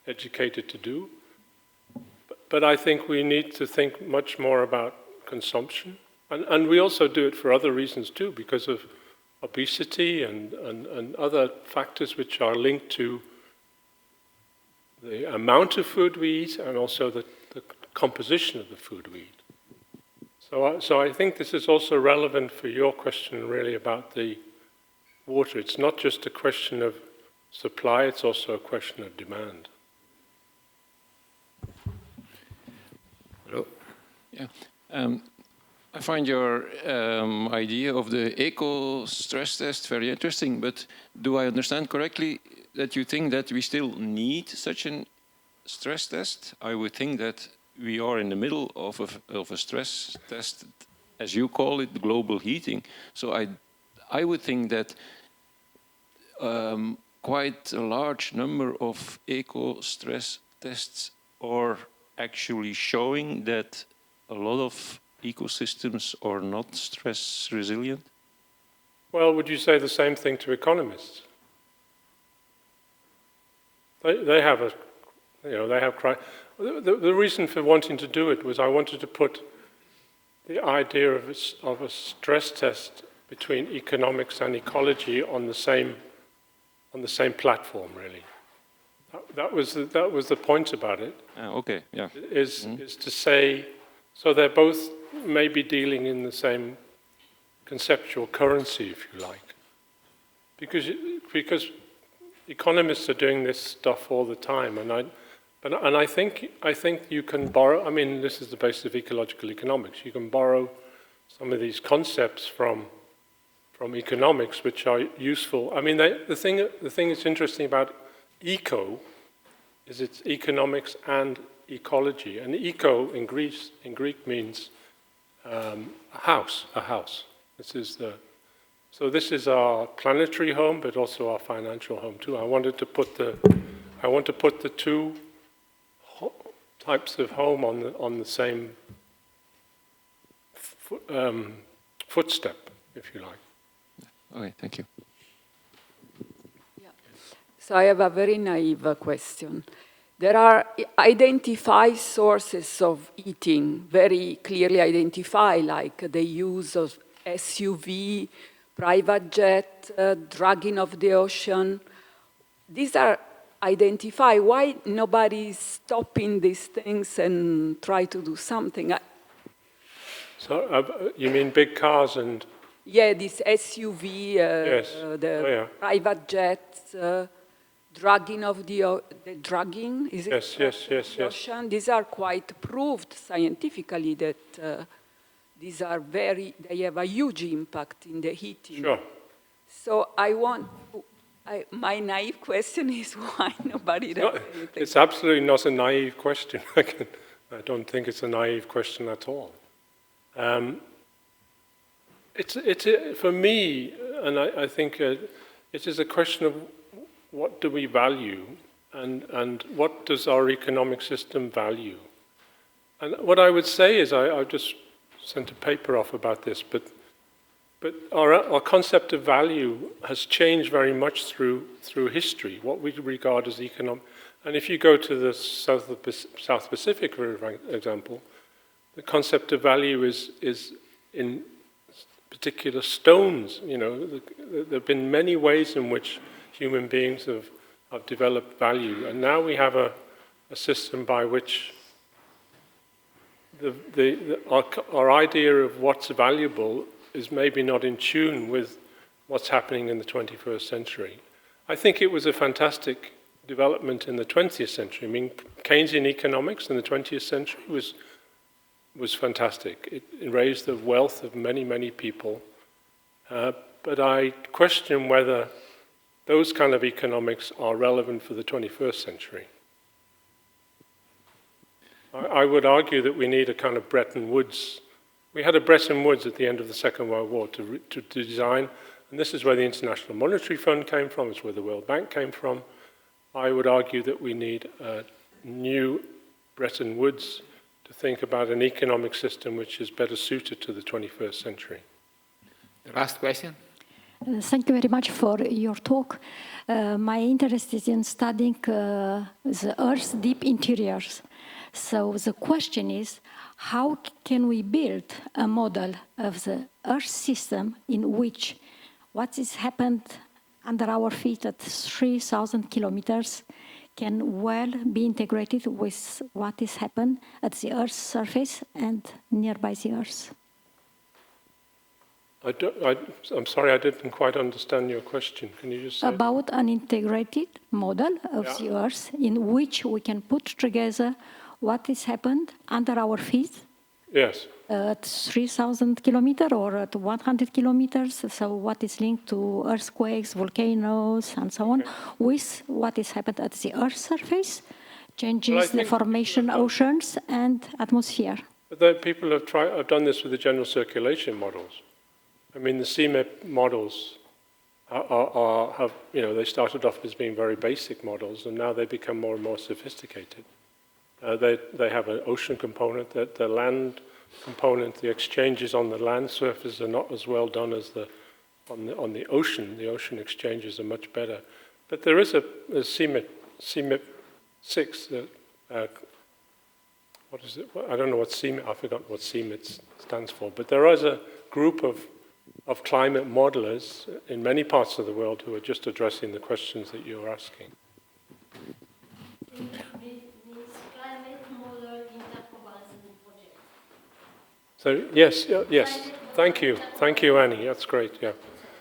educated to do. But I think we need to think much more about consumption, and we also do it for other reasons too, because of obesity and other factors which are linked to the amount of food we eat and also the composition of the food we eat. So I think this is also relevant for your question really about the water. It's not just a question of supply, it's also a question of demand. Hello. Yeah. I find your idea of the eco stress test very interesting, but do I understand correctly that you think that we still need such a stress test? I would think that we are in the middle of a stress test, as you call it, global heating. So I would think that quite a large number of eco stress tests are actually showing that a lot of ecosystems are not stress resilient? Well, would you say the same thing to economists? They have the reason for wanting to do it was I wanted to put the idea of a stress test between economics and ecology on the same platform, really. that was the point about it. Okay, yeah. Is to say, so they're both maybe dealing in the same conceptual currency, if you like, because economists are doing this stuff all the time, and I think you can borrow. I mean, this is the basis of ecological economics. You can borrow some of these concepts from economics, which are useful. I mean, the thing that's interesting about eco is it's economics and ecology. And eco in Greek means a house. This is our planetary home, but also our financial home too. I want to put the two types of home on the same footstep, if you like. Okay, thank you. Yeah. So I have a very naive question. There are identified sources of eating, very clearly identified, like the use of SUV, private jet, dragging of the ocean. These are identified. Why nobody is stopping these things and try to do something? So you mean big cars and... Yeah, this SUV, yes. Private jets, dragging of the dragging, is it? Yes. Ocean. These are quite proved scientifically that these are they have a huge impact in the heating. Sure. So my naive question is why nobody does anything? It's absolutely not a naive question. I don't think it's a naive question at all. For me, and I think it is a question of what do we value and what does our economic system value. And what I would say is, I just sent a paper off about this, but our concept of value has changed very much through history, what we regard as economic. And if you go to the South Pacific, for example, the concept of value is in particular stones. You know, there have been many ways in which human beings have developed value, and now we have a system by which our idea of what's valuable is maybe not in tune with what's happening in the 21st century. I think it was a fantastic development in the 20th century. I mean, Keynesian economics in the 20th century was fantastic. It raised the wealth of many, many people. But I question whether those kind of economics are relevant for the 21st century. I would argue that we need a kind of Bretton Woods. We had a Bretton Woods at the end of the Second World War to design, and this is where the International Monetary Fund came from, it's where the World Bank came from. I would argue that we need a new Bretton Woods to think about an economic system which is better suited to the 21st century. The last question. Thank you very much for your talk. My interest is in studying the Earth's deep interiors. So the question is, how can we build a model of the Earth system in which what is happened under our feet at 3,000 kilometers can well be integrated with what is happened at the Earth's surface and nearby the Earth? I'm sorry, I didn't quite understand your question. Can you just say? About an integrated model of the Earth in which we can put together what has happened under our feet. Yes. At 3,000 kilometers or at 100 kilometers, so what is linked to earthquakes, volcanoes, and so on, with what has happened at the Earth's surface, changes the formation oceans and atmosphere. But people have done this with the general circulation models. I mean, the CMIP models they started off as being very basic models, and now they become more and more sophisticated. They have an ocean component, the land component, the exchanges on the land surface are not as well done as on the ocean. The ocean exchanges are much better. But there is a CMIP 6, what is it? I don't know what CMIP, I forgot what CMIP stands for, but there is a group of climate modelers in many parts of the world who are just addressing the questions that you're asking. So, yes, yes. Thank you, Annie. That's great. Yeah.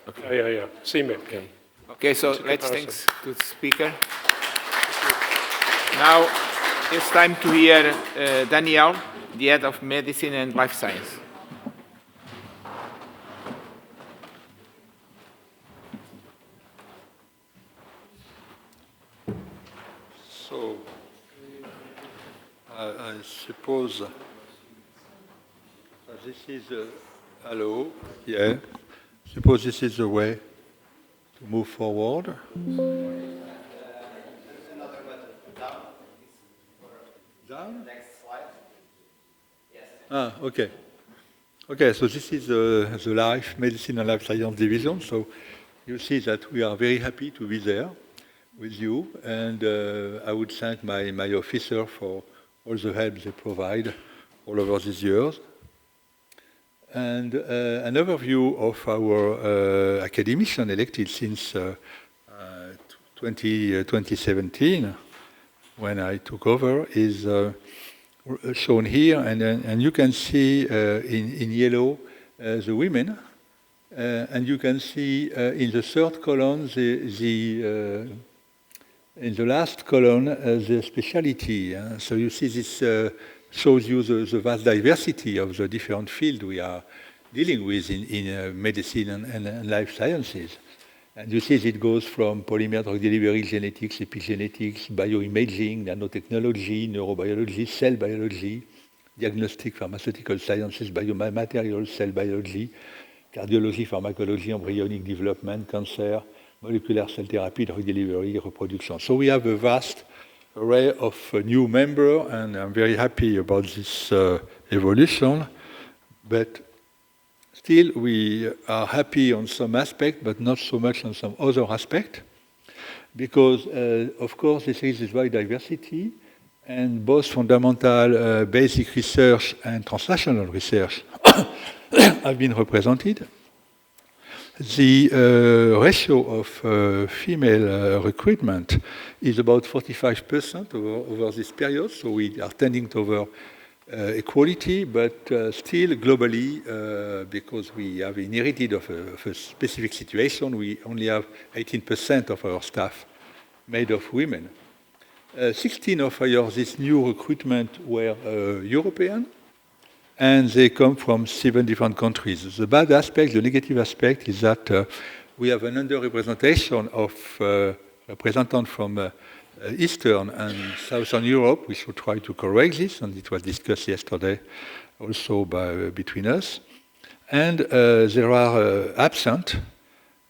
Okay. Yeah. CMIP. Okay. Okay. So let's thanks to the speaker. Now it's time to hear Danielle, the head of medicine and life science. So, I suppose this is hello. Yeah. Suppose this is the way to move forward. Down. Next slide. Yes. Okay. Okay. So this is the Life Medicine and Life Science division. So you see that we are very happy to be there with you, and I would thank my officer for all the help they provide all over these years. And an overview of our academician elected since 2017, when I took over, is shown here, and you can see in yellow the women, and you can see in the third column in the last column, the specialty. So you see this shows you the vast diversity of the different fields we are dealing with in medicine and life sciences. And you see it goes from polymer drug delivery, genetics, epigenetics, bioimaging, nanotechnology, neurobiology, cell biology, diagnostic, pharmaceutical sciences, biomaterials, cell biology, cardiology, pharmacology, embryonic development, cancer, molecular cell therapy, drug delivery, reproduction. So we have a vast array of new members, and I'm very happy about this evolution. But still, we are happy on some aspect, but not so much on some other aspect, because, of course, this is wide diversity, and both fundamental basic research and translational research have been represented. The ratio of female recruitment is about 45% over this period, so we are tending toward equality, but still globally, because we have inherited of a specific situation, we only have 18% of our staff made of women. 16 of this new recruitment were European, and they come from 7 different countries. The bad aspect, the negative aspect, is that we have an underrepresentation of representatives from Eastern and Southern Europe. We should try to correct this, and it was discussed yesterday also between us. And there are absent,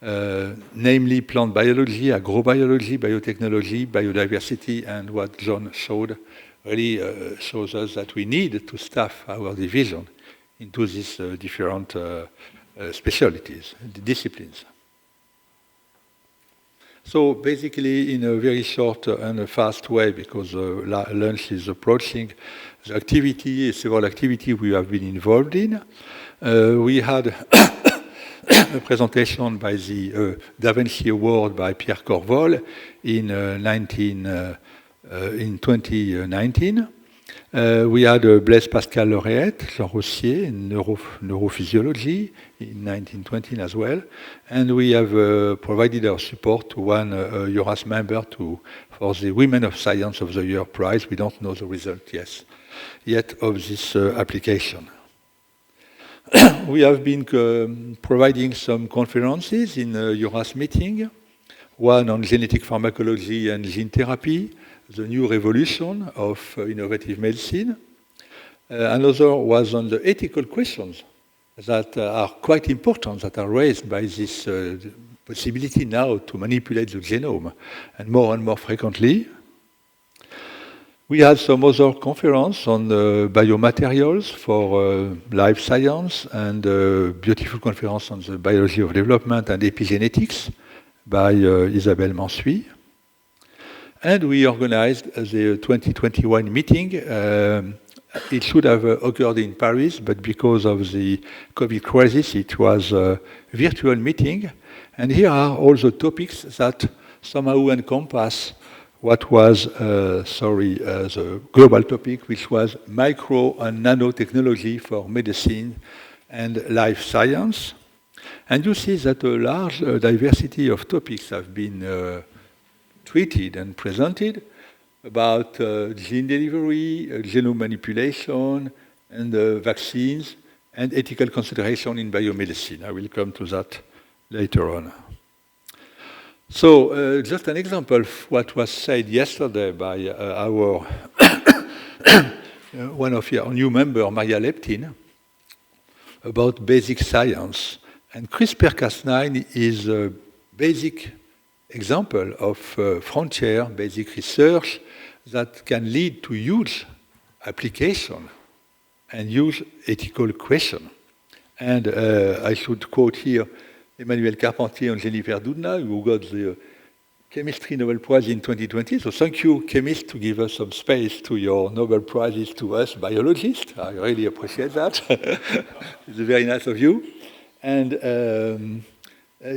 namely plant biology, agrobiology, biotechnology, biodiversity, and what John showed really shows us that we need to staff our division into these different specialties, disciplines. So basically, in a very short and a fast way, because lunch is approaching, the activity, several activities we have been involved in. We had a presentation by the Da Vinci Award by Pierre Corvol in 2019. We had a Blaise Pascal laureate, Jean Rossier, in neurophysiology in 1920 as well. And we have provided our support to one Eurasc member for the Women of Science of the Year prize. We don't know the result yet of this application. We have been providing some conferences in Eurasc meeting, one on genetic pharmacology and gene therapy, the new revolution of innovative medicine. Another was on the ethical questions that are quite important, that are raised by this possibility now to manipulate the genome, and more frequently. We had some other conference on biomaterials for life science, and a beautiful conference on the biology of development and epigenetics by Isabelle Mansuy. And we organized the 2021 meeting. It should have occurred in Paris, but because of the COVID crisis, it was a virtual meeting. And here are all the topics that somehow encompass what was, the global topic, which was micro and nanotechnology for medicine and life science. And you see that a large diversity of topics have been treated and presented about gene delivery, genome manipulation, and vaccines, and ethical consideration in biomedicine. I will come to that later on. So just an example of what was said yesterday by our one of your new member, Maria Leptin, about basic science. And CRISPR-Cas9 is a basic example of frontier basic research that can lead to huge application and huge ethical question. And I should quote here Emmanuel Carpentier and Jennifer Doudna, who got the Chemistry Nobel Prize in 2020. So thank you, chemists, to give us some space to your Nobel Prizes to us biologists. I really appreciate that. It's very nice of you. And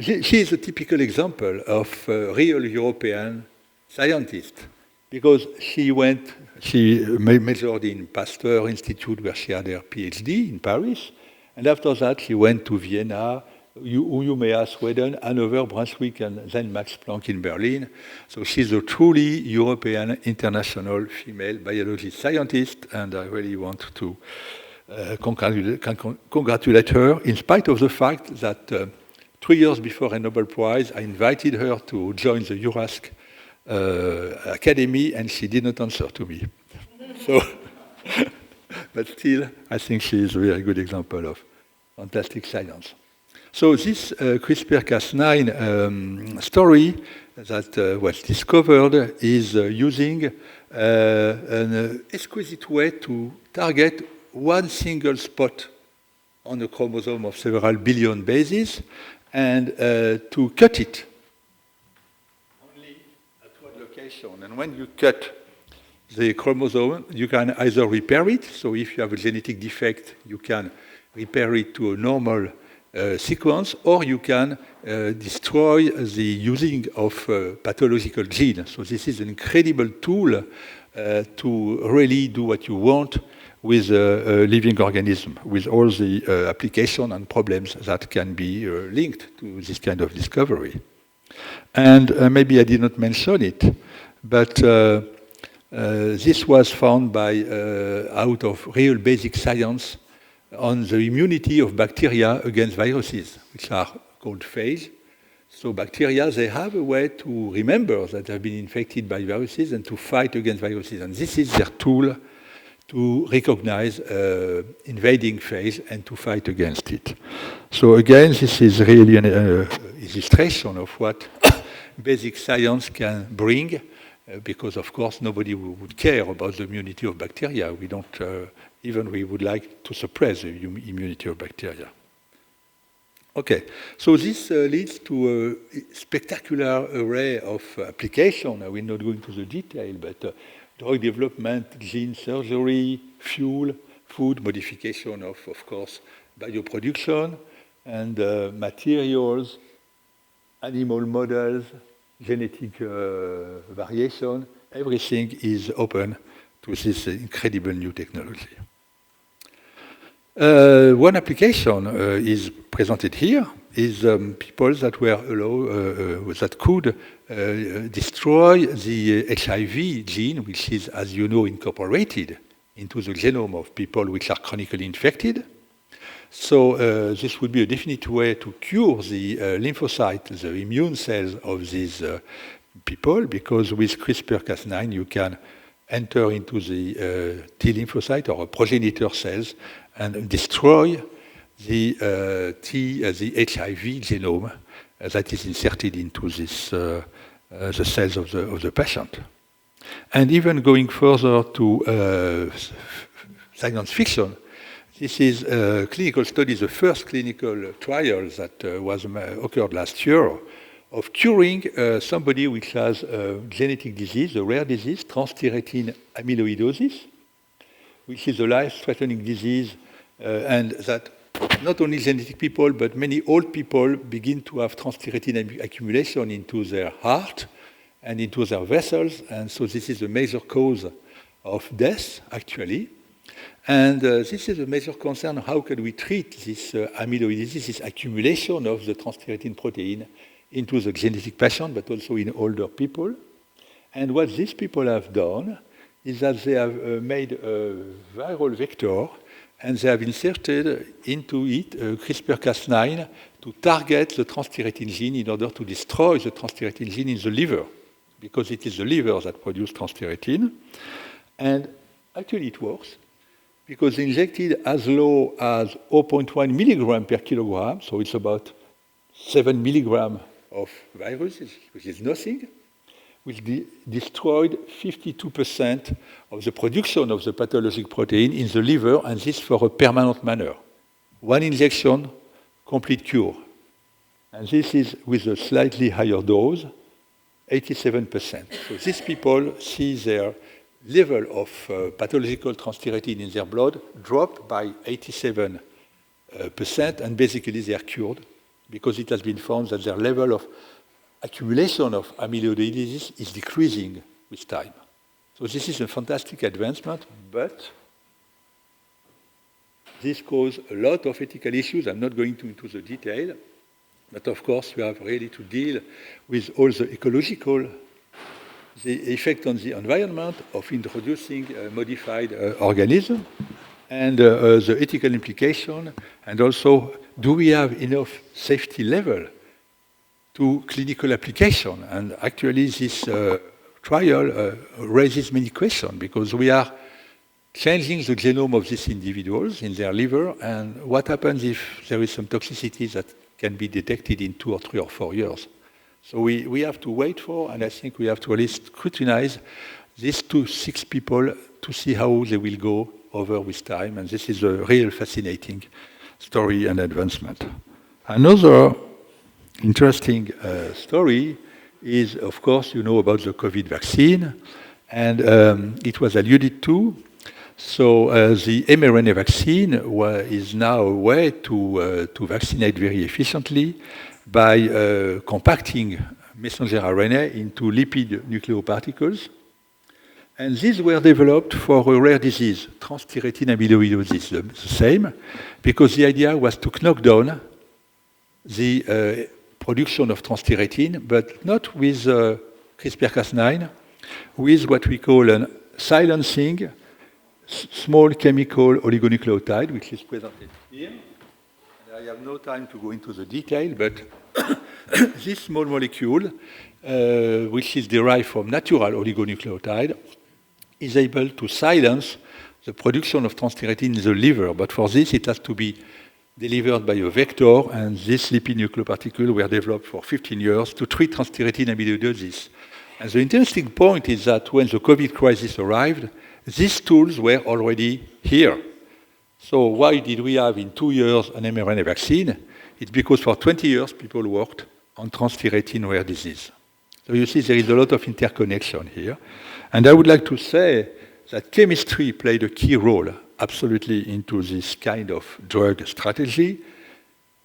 she is a typical example of a real European scientist, because she majored in Pasteur Institute, where she had her PhD in Paris, and after that she went to Vienna, Umeå, Sweden, Hanover, Brunswick, and then Max Planck in Berlin. So she's a truly European international female biology scientist, and I really want to congratulate her, in spite of the fact that 3 years before a Nobel Prize, I invited her to join the Eurasc Academy, and she did not answer to me. So, but still, I think she is a very good example of fantastic science. So this CRISPR-Cas9 story that was discovered is using an exquisite way to target one single spot on a chromosome of several billion bases and to cut it only at one location. And when you cut the chromosome, you can either repair it. So if you have a genetic defect, you can repair it to a normal sequence, or you can destroy the using of pathological genes. So this is an incredible tool to really do what you want with a living organism, with all the application and problems that can be linked to this kind of discovery. And maybe I did not mention it, but this was found by out of real basic science on the immunity of bacteria against viruses, which are called phage. So bacteria, they have a way to remember that they have been infected by viruses and to fight against viruses. And this is their tool to recognize invading phage and to fight against it. So again, this is really an illustration of what basic science can bring, because of course nobody would care about the immunity of bacteria. We don't, even we would like to suppress the immunity of bacteria. Okay, so this leads to a spectacular array of applications. I will not go into the detail, but drug development, gene surgery, fuel, food modification of course, bioproduction, and materials, animal models, genetic variation. Everything is open to this incredible new technology. One application is presented here is people that were allowed, that could destroy the HIV gene, which is, as you know, incorporated into the genome of people which are chronically infected. So this would be a definite way to cure the lymphocytes, the immune cells of these people, because with CRISPR-Cas9 you can enter into the T lymphocyte or progenitor cells and destroy the HIV genome that is inserted into this, the cells of the patient. And even going further to science fiction, this is a clinical study, the first clinical trial that occurred last year, of curing somebody which has a genetic disease, a rare disease, transthyretin amyloidosis, which is a life-threatening disease, and that not only genetic people, but many old people begin to have transthyretin accumulation into their heart, and into their vessels, and so this is a major cause of death, actually. And this is a major concern, how can we treat this amyloidosis, this accumulation of the transthyretin protein into the genetic patient, but also in older people. And what these people have done is that they have made a viral vector, and they have inserted into it CRISPR-Cas9 to target the transthyretin gene in order to destroy the transthyretin gene in the liver, because it is the liver that produces transthyretin. And actually it works, because injected as low as 0.1 milligram per kilogram, so it's about 7 milligram of virus, which is nothing, which destroyed 52% of the production of the pathologic protein in the liver, and this for a permanent manner. One injection, complete cure. And this is with a slightly higher dose, 87%. So these people see their level of pathological transthyretin in their blood drop by 87%, and basically they are cured, because it has been found that their level of accumulation of amyloidosis is decreasing with time. So this is a fantastic advancement, but this causes a lot of ethical issues. I'm not going into the detail, but of course we have really to deal with all the ecological, the effect on the environment of introducing a modified organism, and the ethical implication, and also, do we have enough safety level to clinical application? And actually this trial raises many questions, because we are changing the genome of these individuals in their liver, and what happens if there is some toxicity that can be detected in 2 or 3 or 4 years? So we have to wait for, and I think we have to at least scrutinize these 6 people to see how they will go over with time, and this is a real fascinating story and advancement. Another interesting story is, of course, you know about the COVID vaccine, and it was alluded to. So the mRNA vaccine is now a way to vaccinate very efficiently by compacting messenger RNA into lipid nucleoparticles. And these were developed for a rare disease, transthyretin amyloidosis, the same, because the idea was to knock down the production of transthyretin, but not with CRISPR-Cas9, with what we call a silencing small chemical oligonucleotide, which is presented here. And I have no time to go into the detail, but this small molecule, which is derived from natural oligonucleotide, is able to silence the production of transthyretin in the liver. But for this, it has to be delivered by a vector, and these lipid nucleoparticles were developed for 15 years to treat transthyretin amyloidosis. And the interesting point is that when the COVID crisis arrived, these tools were already here. So why did we have in 2 years an mRNA vaccine? It's because for 20 years people worked on transthyretin rare disease. So you see there is a lot of interconnection here. And I would like to say that chemistry played a key role absolutely into this kind of drug strategy.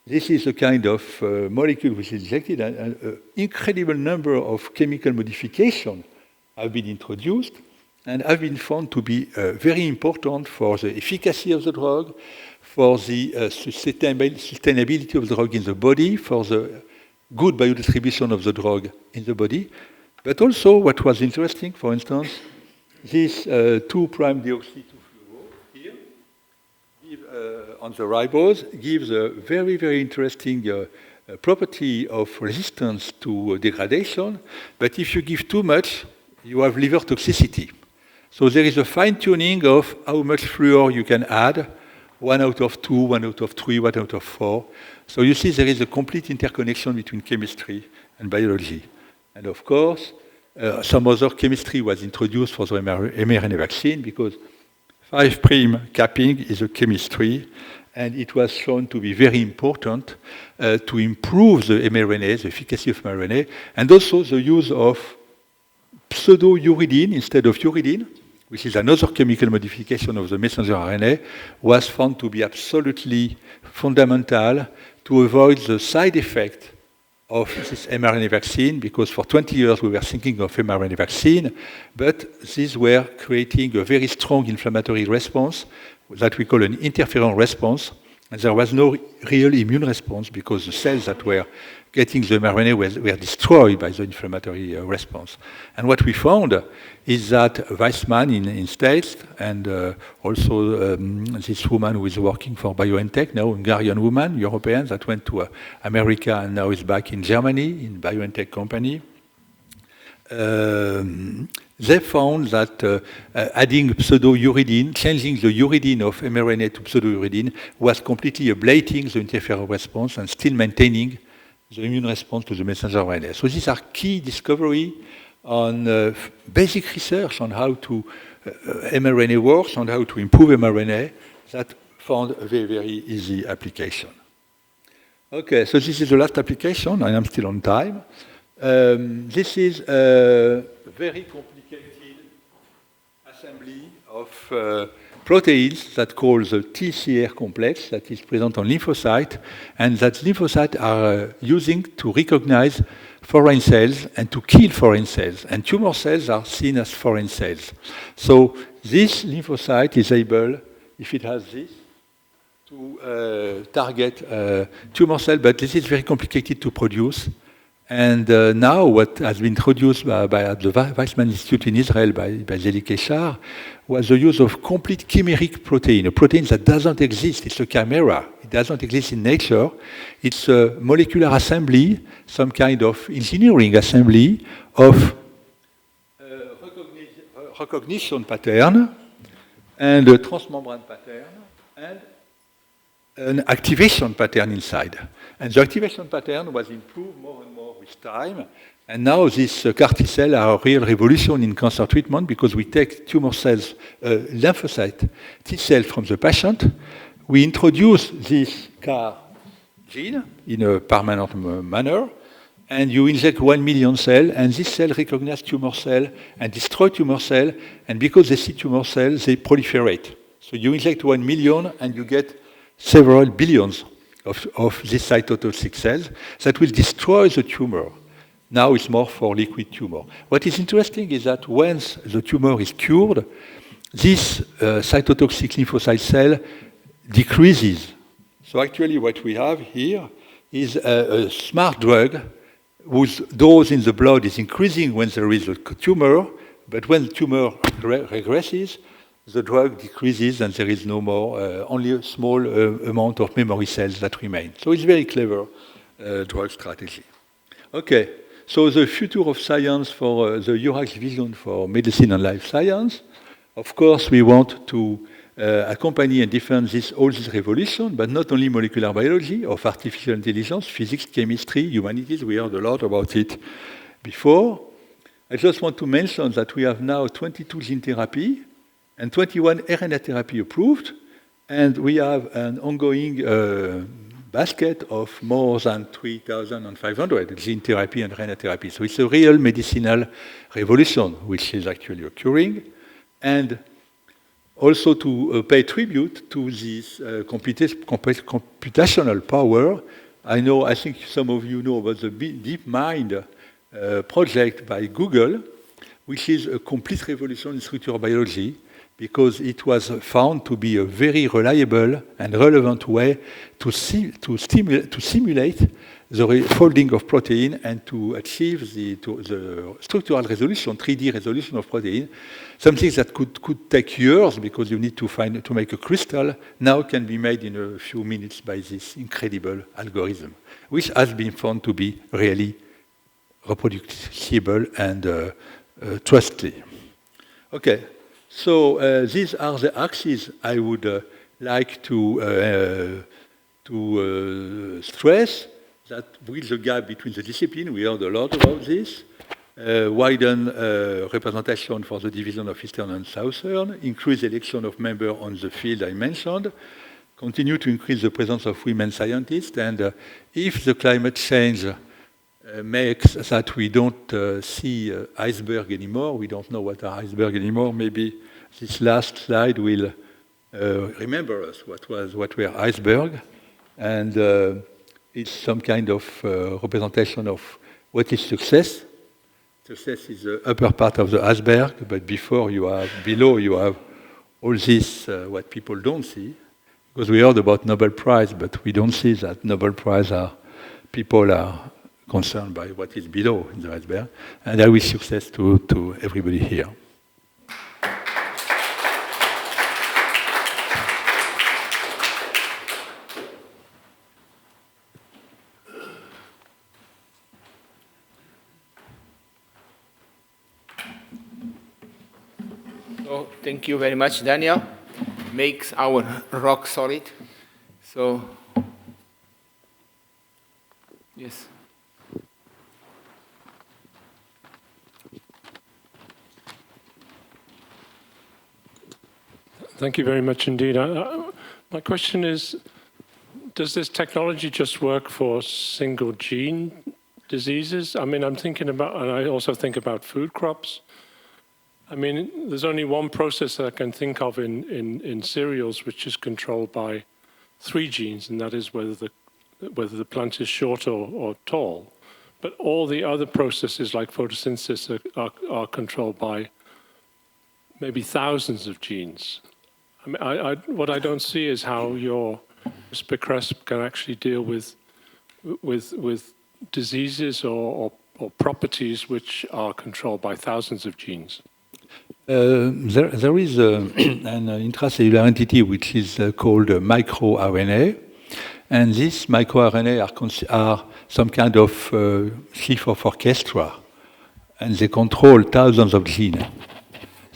This is a kind of molecule which is injected, and an incredible number of chemical modifications have been introduced and have been found to be very important for the efficacy of the drug, for the sustainability of the drug in the body, for the good biodistribution of the drug in the body. But also what was interesting, for instance, this 2'-deoxy-2-fluoro here on the ribose gives a very, very interesting property of resistance to degradation. But if you give too much, you have liver toxicity. So there is a fine-tuning of how much fluor you can add, 1 out of 2, 1 out of 3, 1 out of 4. So you see there is a complete interconnection between chemistry and biology. And of course, some other chemistry was introduced for the mRNA vaccine, because 5' capping is a chemistry, and it was shown to be very important to improve the mRNA, the efficacy of mRNA, and also the use of pseudo-uridine instead of uridine, which is another chemical modification of the messenger RNA, was found to be absolutely fundamental to avoid the side effect of this mRNA vaccine, because for 20 years we were thinking of mRNA vaccine, but these were creating a very strong inflammatory response that we call an interferon response, and there was no real immune response because the cells that were getting the mRNA were destroyed by the inflammatory response. And what we found is that Weissman in States, and also this woman who is working for BioNTech now, Hungarian woman, European, that went to America and now is back in Germany in BioNTech company. They found that adding pseudouridine, changing the uridine of mRNA to pseudouridine, was completely ablating the interferon response and still maintaining the immune response to the messenger RNA. So these are key discovery on basic research on how to mRNA works, on how to improve mRNA, that found a very, very easy application. Okay, so this is the last application. I am still on time. This is a very complicated assembly of proteins that called the TCR complex that is present on lymphocytes, and that lymphocytes are using to recognize foreign cells and to kill foreign cells. And tumor cells are seen as foreign cells. So this lymphocyte is able, if it has this, to target tumor cell, but this is very complicated to produce. And now what has been introduced by the Weizmann Institute in Israel by Zeli Keshar was the use of complete chimeric protein, a protein that doesn't exist. It's a chimera. It doesn't exist in nature. It's a molecular assembly, some kind of engineering assembly of recognition pattern and a transmembrane pattern and an activation pattern inside. And the activation pattern was improved more and more with time. And now these CAR T cells are a real revolution in cancer treatment because we take tumor cells, lymphocyte T cells from the patient. We introduce this CAR gene in a permanent manner, and you inject 1 million cells, and this cell recognizes tumor cell and destroy tumor cell, and because they see tumor cells, they proliferate. So you inject 1 million, and you get several billions of these cytotoxic cells that will destroy the tumor. Now it's more for liquid tumor. What is interesting is that once the tumor is cured, this cytotoxic lymphocyte cell decreases. So actually what we have here is a smart drug whose dose in the blood is increasing when there is a tumor, but when the tumor regresses, the drug decreases and there is no more, only a small amount of memory cells that remain. So it's very clever drug strategy. Okay, so the future of science for the Eurasc vision for medicine and life science. Of course, we want to accompany and defend all this revolution, but not only molecular biology, of artificial intelligence, physics, chemistry, humanities. We heard a lot about it before. I just want to mention that we have now 22 gene therapy and 21 RNA therapy approved, and we have an ongoing basket of more than 3,500 gene therapy and RNA therapy. So it's a real medicinal revolution which is actually occurring. And also to pay tribute to this computational power. I think some of you know about the DeepMind project by Google, which is a complete revolution in structural biology, because it was found to be a very reliable and relevant way to simulate the folding of protein and to achieve the structural resolution, 3D resolution of protein. Something that could take years because you need to make a crystal, now can be made in a few minutes by this incredible algorithm, which has been found to be really reproducible and trustworthy. Okay. So these are the axes I would like to stress that bridge the gap between the discipline. We heard a lot about this. Widen representation for the division of Eastern and Southern, increase election of members on the field I mentioned, continue to increase the presence of women scientists, and if the climate change makes that we don't see iceberg anymore, we don't know what are iceberg anymore, maybe this last slide will remember us what were iceberg. And is some kind of representation of what is success. Success is the upper part of the iceberg, but below you have all this, what people don't see. Because we heard about Nobel Prize, but we don't see that Nobel Prize people are concerned by what is below in the iceberg. And I wish success to everybody here. So thank you very much, Daniel. Makes our rock solid. So, yes. Thank you very much indeed. My question is, does this technology just work for single gene diseases? I mean, I'm thinking about, and I also think about food crops. I mean, there's only one process that I can think of in cereals which is controlled by 3 genes, and that is whether the plant is short or tall. But all the other processes like photosynthesis are controlled by maybe thousands of genes. I mean, what I don't see is how your CRISPR can actually deal with diseases or properties which are controlled by thousands of genes. There is an intracellular entity which is called microRNA, and these microRNA are some kind of chief of orchestra, and they control thousands of genes.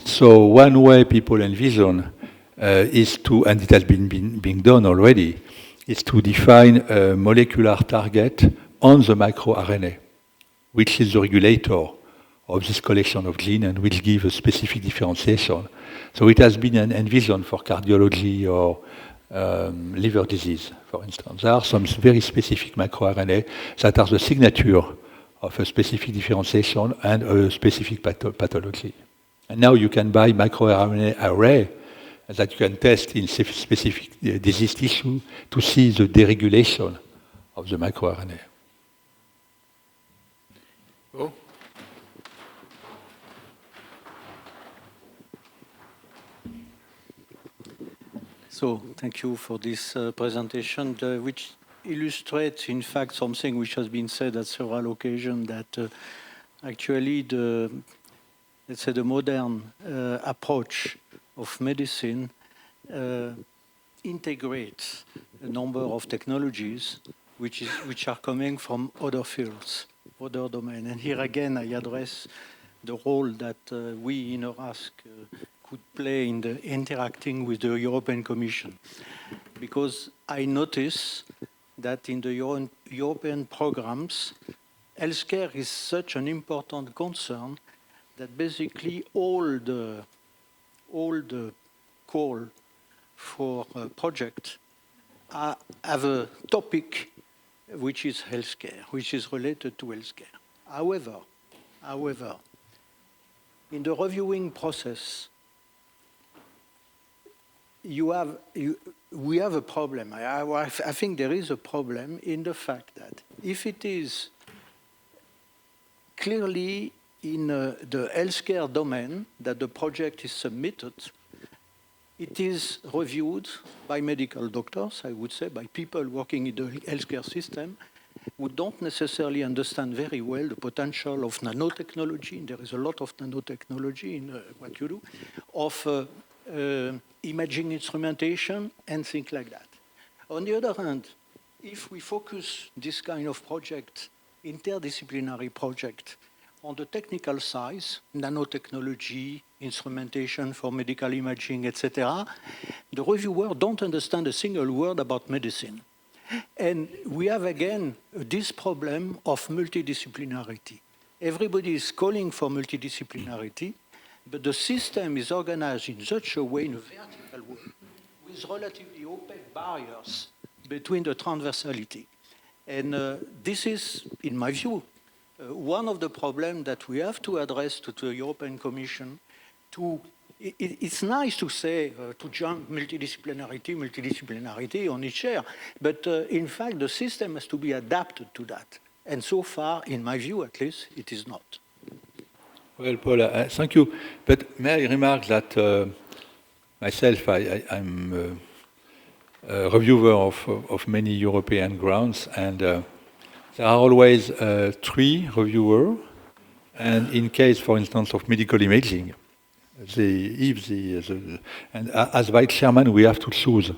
So one way people envision is to, and it has been being done already, is to define a molecular target on the microRNA, which is the regulator of this collection of genes and will give a specific differentiation. So it has been envisioned for cardiology or liver disease, for instance. There are some very specific microRNA that are the signature of a specific differentiation and a specific pathology. And now you can buy microRNA array that you can test in specific disease tissue to see the deregulation of the microRNA. Oh. So thank you for this presentation, which illustrates, in fact, something which has been said at several occasions, that actually let's say the modern approach of medicine integrates a number of technologies which are coming from other fields, other domains. And here again, I address the role that we in Eurasc could play in the interacting with the European Commission. Because I notice that in the European programs, healthcare is such an important concern that basically all the call for a project have a topic which is healthcare, which is related to healthcare. However, in the reviewing process, we have a problem. I think there is a problem in the fact that if it is clearly in the healthcare domain that the project is submitted, it is reviewed by medical doctors, I would say, by people working in the healthcare system who don't necessarily understand very well the potential of nanotechnology. There is a lot of nanotechnology in what you do, of imaging instrumentation and things like that. On the other hand, if we focus this kind of project, interdisciplinary project, on the technical side, nanotechnology, instrumentation for medical imaging, etc., the reviewer don't understand a single word about medicine. And we have again this problem of multidisciplinarity. Everybody is calling for multidisciplinarity, but the system is organized in such a way, in a vertical way, with relatively opaque barriers between the transversality. And this is, in my view, one of the problems that we have to address to the European Commission to it's nice to say, to jump multidisciplinarity on each chair, but in fact, the system has to be adapted to that. And so far, in my view at least, it is not. Well, Paul, thank you. But may I remark that myself, I'm a reviewer of many European grants, and there are always 3 reviewers. And in case, for instance, of medical imaging, and as vice chairman, we have to choose.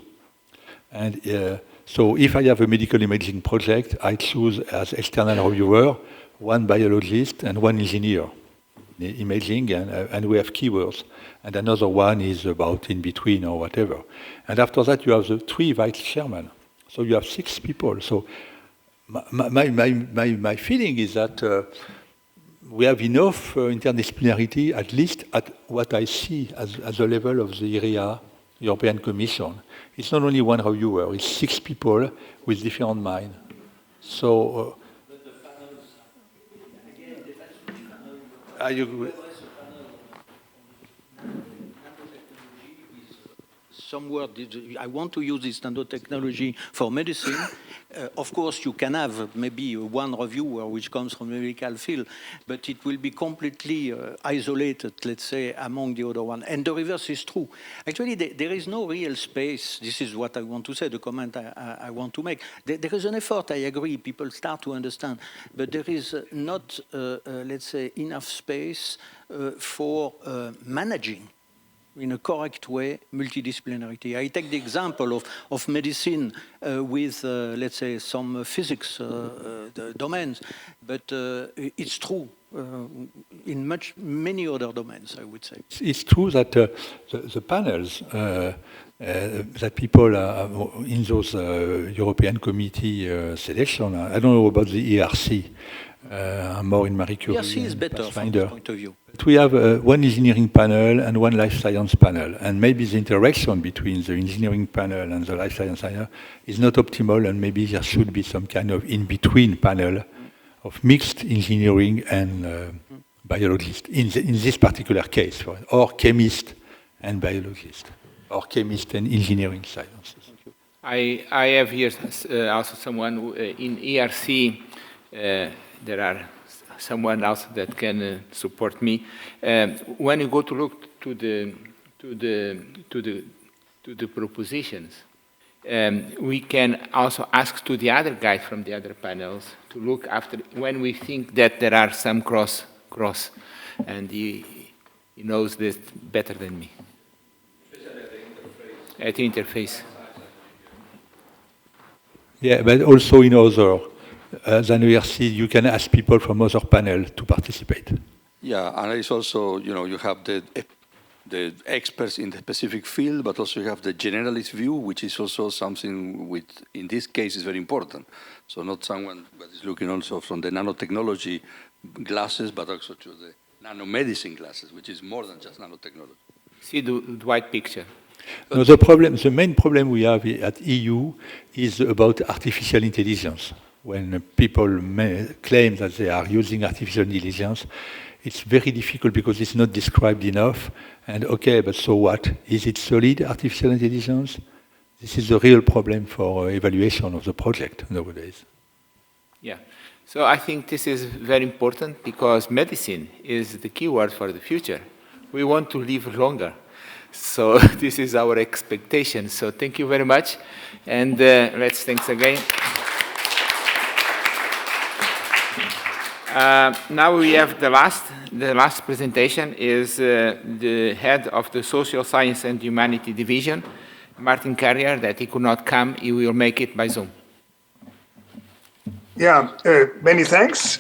And so if I have a medical imaging project, I choose as external reviewer 1 biologist and 1 engineer. Imaging, and we have keywords, and another one is about in between or whatever. And after that, you have the 3 vice chairmen. So you have 6 people. So my feeling is that we have enough interdisciplinarity, at least at what I see as the level of the area, European Commission. It's not only 1 reviewer, it's 6 people with different minds. So. I agree. Some word, I want to use this nanotechnology for medicine. Of course, you can have maybe 1 reviewer which comes from the medical field, but it will be completely isolated, let's say, among the other one. And the reverse is true. Actually, there is no real space. This is what I want to say, the comment I want to make. There is an effort, I agree, people start to understand, but there is not, let's say, enough space for managing in a correct way multidisciplinarity. I take the example of medicine with, let's say, some physics domains, but it's true in many other domains, I would say. It's true that the panels that people are in those European Committee selection, I don't know about the ERC, I'm more in Marie Curie. ERC is better from this point of view. But we have 1 engineering panel and 1 life science panel, and maybe the interaction between the engineering panel and the life science panel is not optimal, and maybe there should be some kind of in-between panel of mixed engineering and biologist in this particular case, or chemist and biologist, or chemist and engineering sciences. I have here also someone in ERC. There are someone else that can support me. When you go to look to the propositions, we can also ask to the other guys from the other panels to look after when we think that there are some cross, and he knows this better than me. At the interface. Yeah, but also in other. Than ERC, you can ask people from other panels to participate. Yeah, and it's also, you have the experts in the specific field, but also you have the generalist view, which is also something which, in this case, is very important. So not someone that is looking also from the nanotechnology glasses, but also to the nanomedicine glasses, which is more than just nanotechnology. See the white picture. No, the main problem we have at EU is about artificial intelligence. When people claim that they are using artificial intelligence, it's very difficult because it's not described enough. And okay, but so what? Is it solid artificial intelligence? This is the real problem for evaluation of the project nowadays. Yeah, so I think this is very important because medicine is the key word for the future. We want to live longer. So this is our expectation. So thank you very much. And let's thanks again. Now we have the last presentation is the head of the Social Science and Humanity Division, Martin Carrier, that he could not come. He will make it by Zoom. Yeah, many thanks.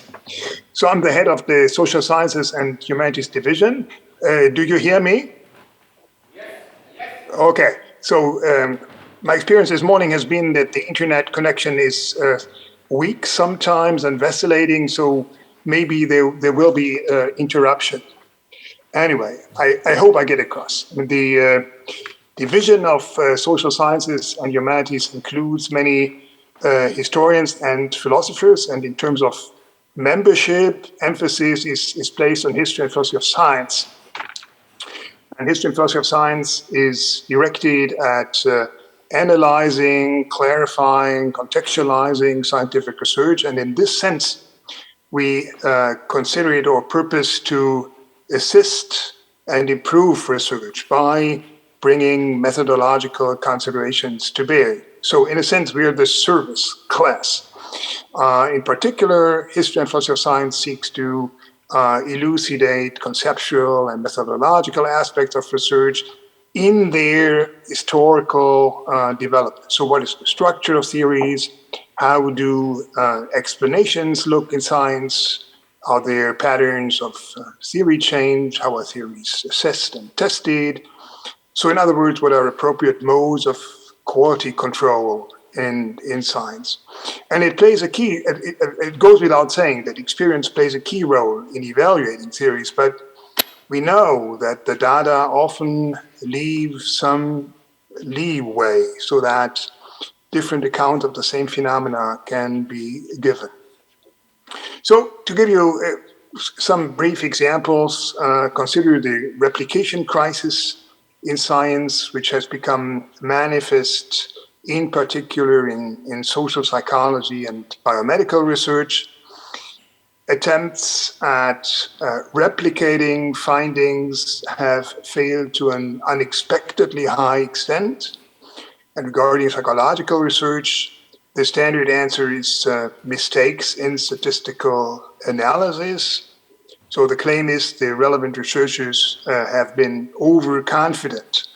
So I'm the head of the Social Sciences and Humanities Division. Do you hear me? Yes. Okay. So my experience this morning has been that the internet connection is weak sometimes and vacillating, so maybe there will be interruption. Anyway, I hope I get across. The division of social sciences and humanities includes many historians and philosophers, and in terms of membership, emphasis is placed on history and philosophy of science. And history and philosophy of science is directed at analyzing, clarifying, contextualizing scientific research. And in this sense, we consider it our purpose to assist and improve research by bringing methodological considerations to bear. So in a sense, we are the service class. In particular, history and philosophy of science seeks to elucidate conceptual and methodological aspects of research in their historical development. So what is the structure of theories? How do explanations look in science? Are there patterns of theory change? How are theories assessed and tested? So in other words, what are appropriate modes of quality control in science? And it plays a key, it goes without saying that experience plays a key role in evaluating theories, but we know that the data often leave some leeway so that different accounts of the same phenomena can be given. So to give you some brief examples, consider the replication crisis in science, which has become manifest in particular in social psychology and biomedical research. Attempts at replicating findings have failed to an unexpectedly high extent. And regarding psychological research, the standard answer is mistakes in statistical analysis. So the claim is the relevant researchers have been overconfident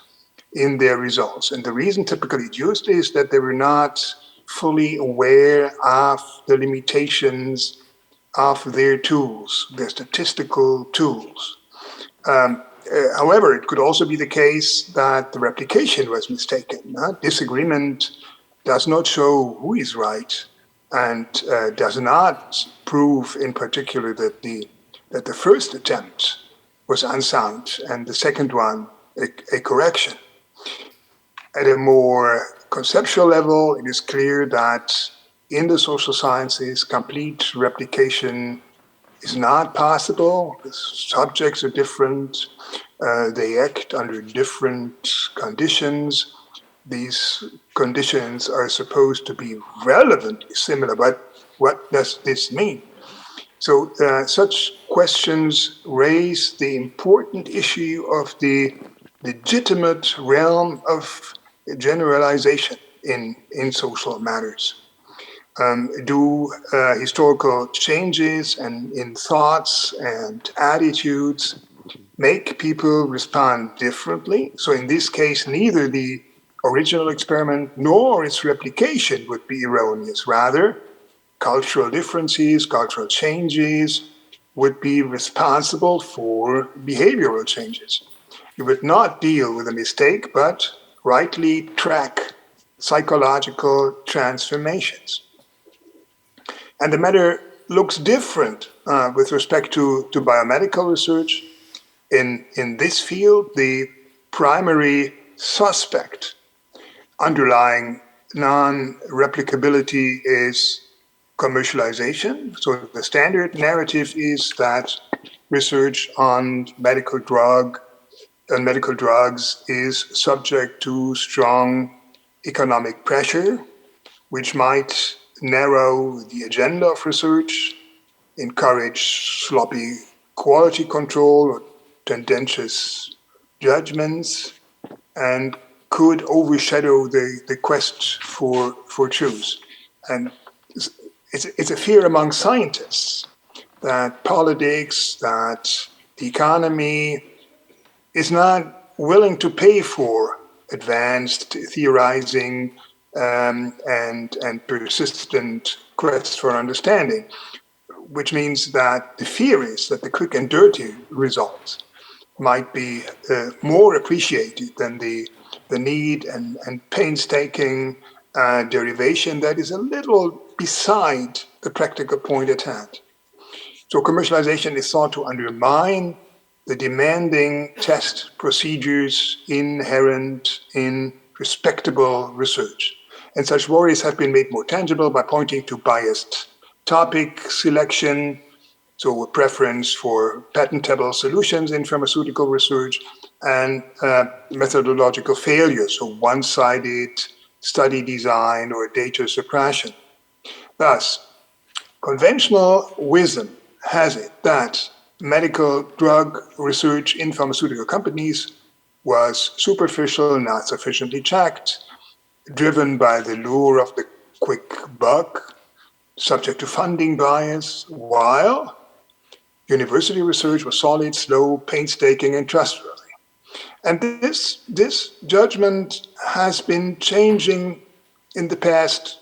in their results. And the reason typically used is that they were not fully aware of the limitations of their tools, their statistical tools. However, it could also be the case that the replication was mistaken. Disagreement does not show who is right and does not prove in particular that the first attempt was unsound and the second one a correction. At a more conceptual level, it is clear that in the social sciences, complete replication is not possible. The subjects are different. They act under different conditions. These conditions are supposed to be relevantly similar, but what does this mean? So such questions raise the important issue of the legitimate realm of generalization in social matters. Do historical changes and in thoughts and attitudes make people respond differently? So in this case, neither the original experiment nor its replication would be erroneous. Rather, cultural differences, cultural changes would be responsible for behavioral changes. You would not deal with a mistake, but rightly track psychological transformations. And the matter looks different with respect to biomedical research. In this field, the primary suspect underlying non-replicability is commercialization. So the standard narrative is that research on medical drugs is subject to strong economic pressure, which might narrow the agenda of research, encourage sloppy quality control or tendentious judgments, and could overshadow the quest for truth. And it's a fear among scientists that politics, that the economy is not willing to pay for advanced theorizing and persistent quest for understanding, which means that the fear is that the quick and dirty results might be more appreciated than the need and painstaking derivation that is a little beside the practical point at hand. So commercialization is thought to undermine the demanding test procedures inherent in respectable research. And such worries have been made more tangible by pointing to biased topic selection, So a preference for patentable solutions in pharmaceutical research and methodological failure, so one-sided study design or data suppression. Thus, conventional wisdom has it that medical drug research in pharmaceutical companies was superficial, not sufficiently checked, driven by the lure of the quick buck, subject to funding bias, while university research was solid, slow, painstaking, and trustworthy. And this judgment has been changing in the past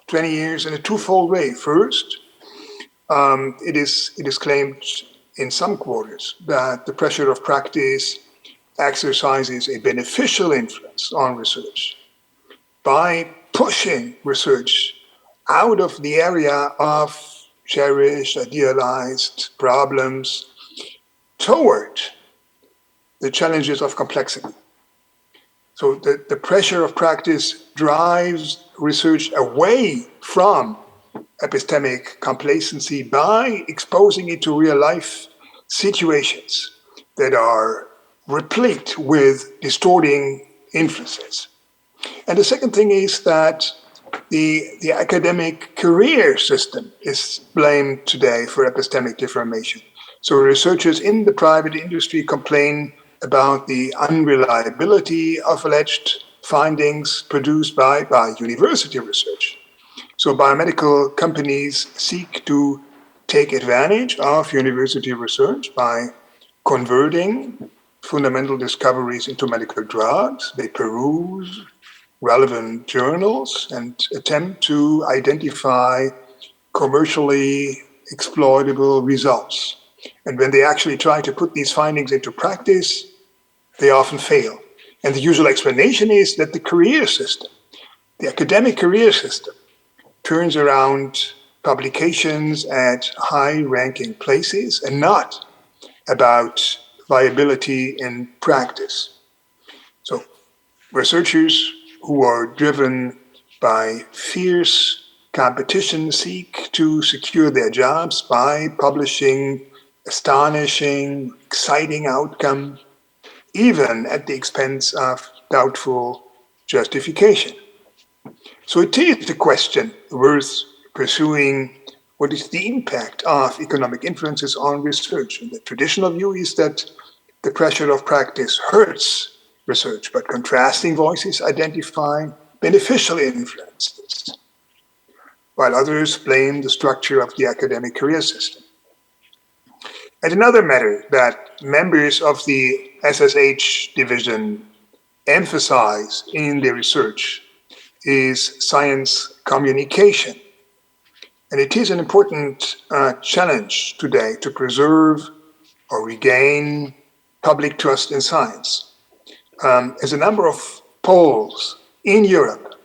20 years in a twofold way. First, it is claimed in some quarters that the pressure of practice exercises a beneficial influence on research by pushing research out of the area of cherished, idealized problems toward the challenges of complexity. So the pressure of practice drives research away from epistemic complacency by exposing it to real life situations that are replete with distorting influences. And the second thing is that the academic career system is blamed today for epistemic deformation. So researchers in the private industry complain about the unreliability of alleged findings produced by university research. So biomedical companies seek to take advantage of university research by converting fundamental discoveries into medical drugs. They peruse relevant journals and attempt to identify commercially exploitable results. And when they actually try to put these findings into practice, they often fail. And the usual explanation is that the career system, the academic career system, turns around publications at high-ranking places and not about viability in practice. So researchers who are driven by fierce competition seek to secure their jobs by publishing astonishing, exciting outcomes, even at the expense of doubtful justification. So it is the question worth pursuing: what is the impact of economic influences on research? And the traditional view is that the pressure of practice hurts research, but contrasting voices identify beneficial influences, while others blame the structure of the academic career system. And another matter that members of the SSH division emphasize in their research is science communication. And it is an important challenge today to preserve or regain public trust in science. As a number of polls in Europe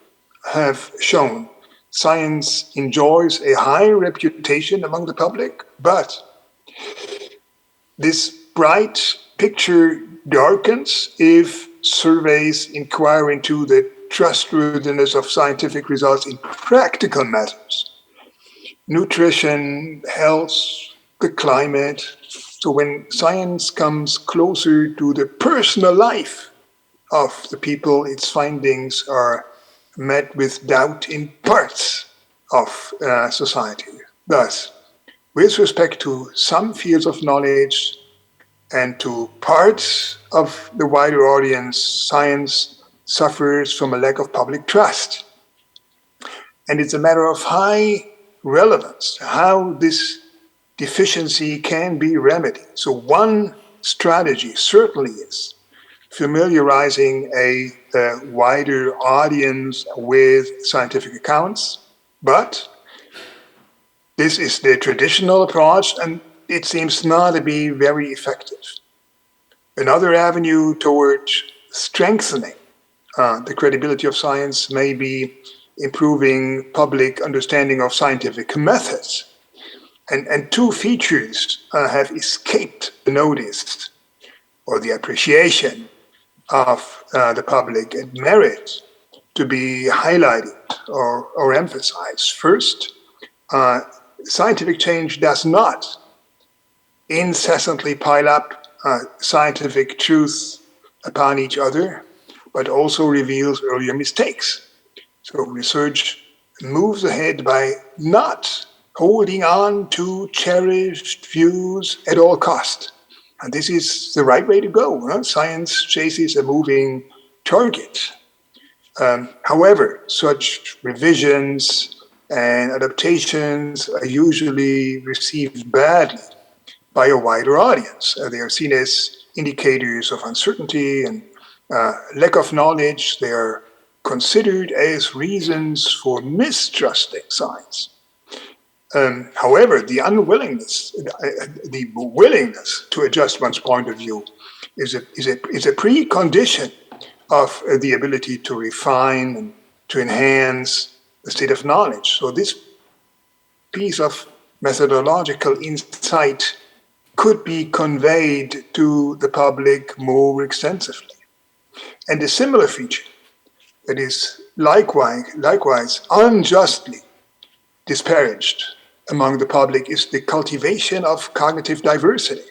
have shown, science enjoys a high reputation among the public, but this bright picture darkens if surveys inquire into the trustworthiness of scientific results in practical matters. Nutrition, health, the climate. So when science comes closer to the personal life of the people, its findings are met with doubt in parts of society. Thus, with respect to some fields of knowledge and to parts of the wider audience, science suffers from a lack of public trust. And it's a matter of high relevance how this deficiency can be remedied. So one strategy certainly is familiarizing a wider audience with scientific accounts, but this is the traditional approach, and it seems not to be very effective. Another avenue towards strengthening the credibility of science may be improving public understanding of scientific methods. And two features have escaped the notice or the appreciation of the public and merit to be highlighted or emphasized. First, scientific change does not incessantly pile up scientific truths upon each other, but also reveals earlier mistakes. So research moves ahead by not holding on to cherished views at all cost. And this is the right way to go. Huh? Science chases a moving target. However, such revisions and adaptations are usually received badly by a wider audience. They are seen as indicators of uncertainty and lack of knowledge. They are considered as reasons for mistrusting science. However, the willingness to adjust one's point of view is a precondition of the ability to refine and to enhance the state of knowledge. So this piece of methodological insight could be conveyed to the public more extensively. And a similar feature that is likewise unjustly disparaged among the public is the cultivation of cognitive diversity.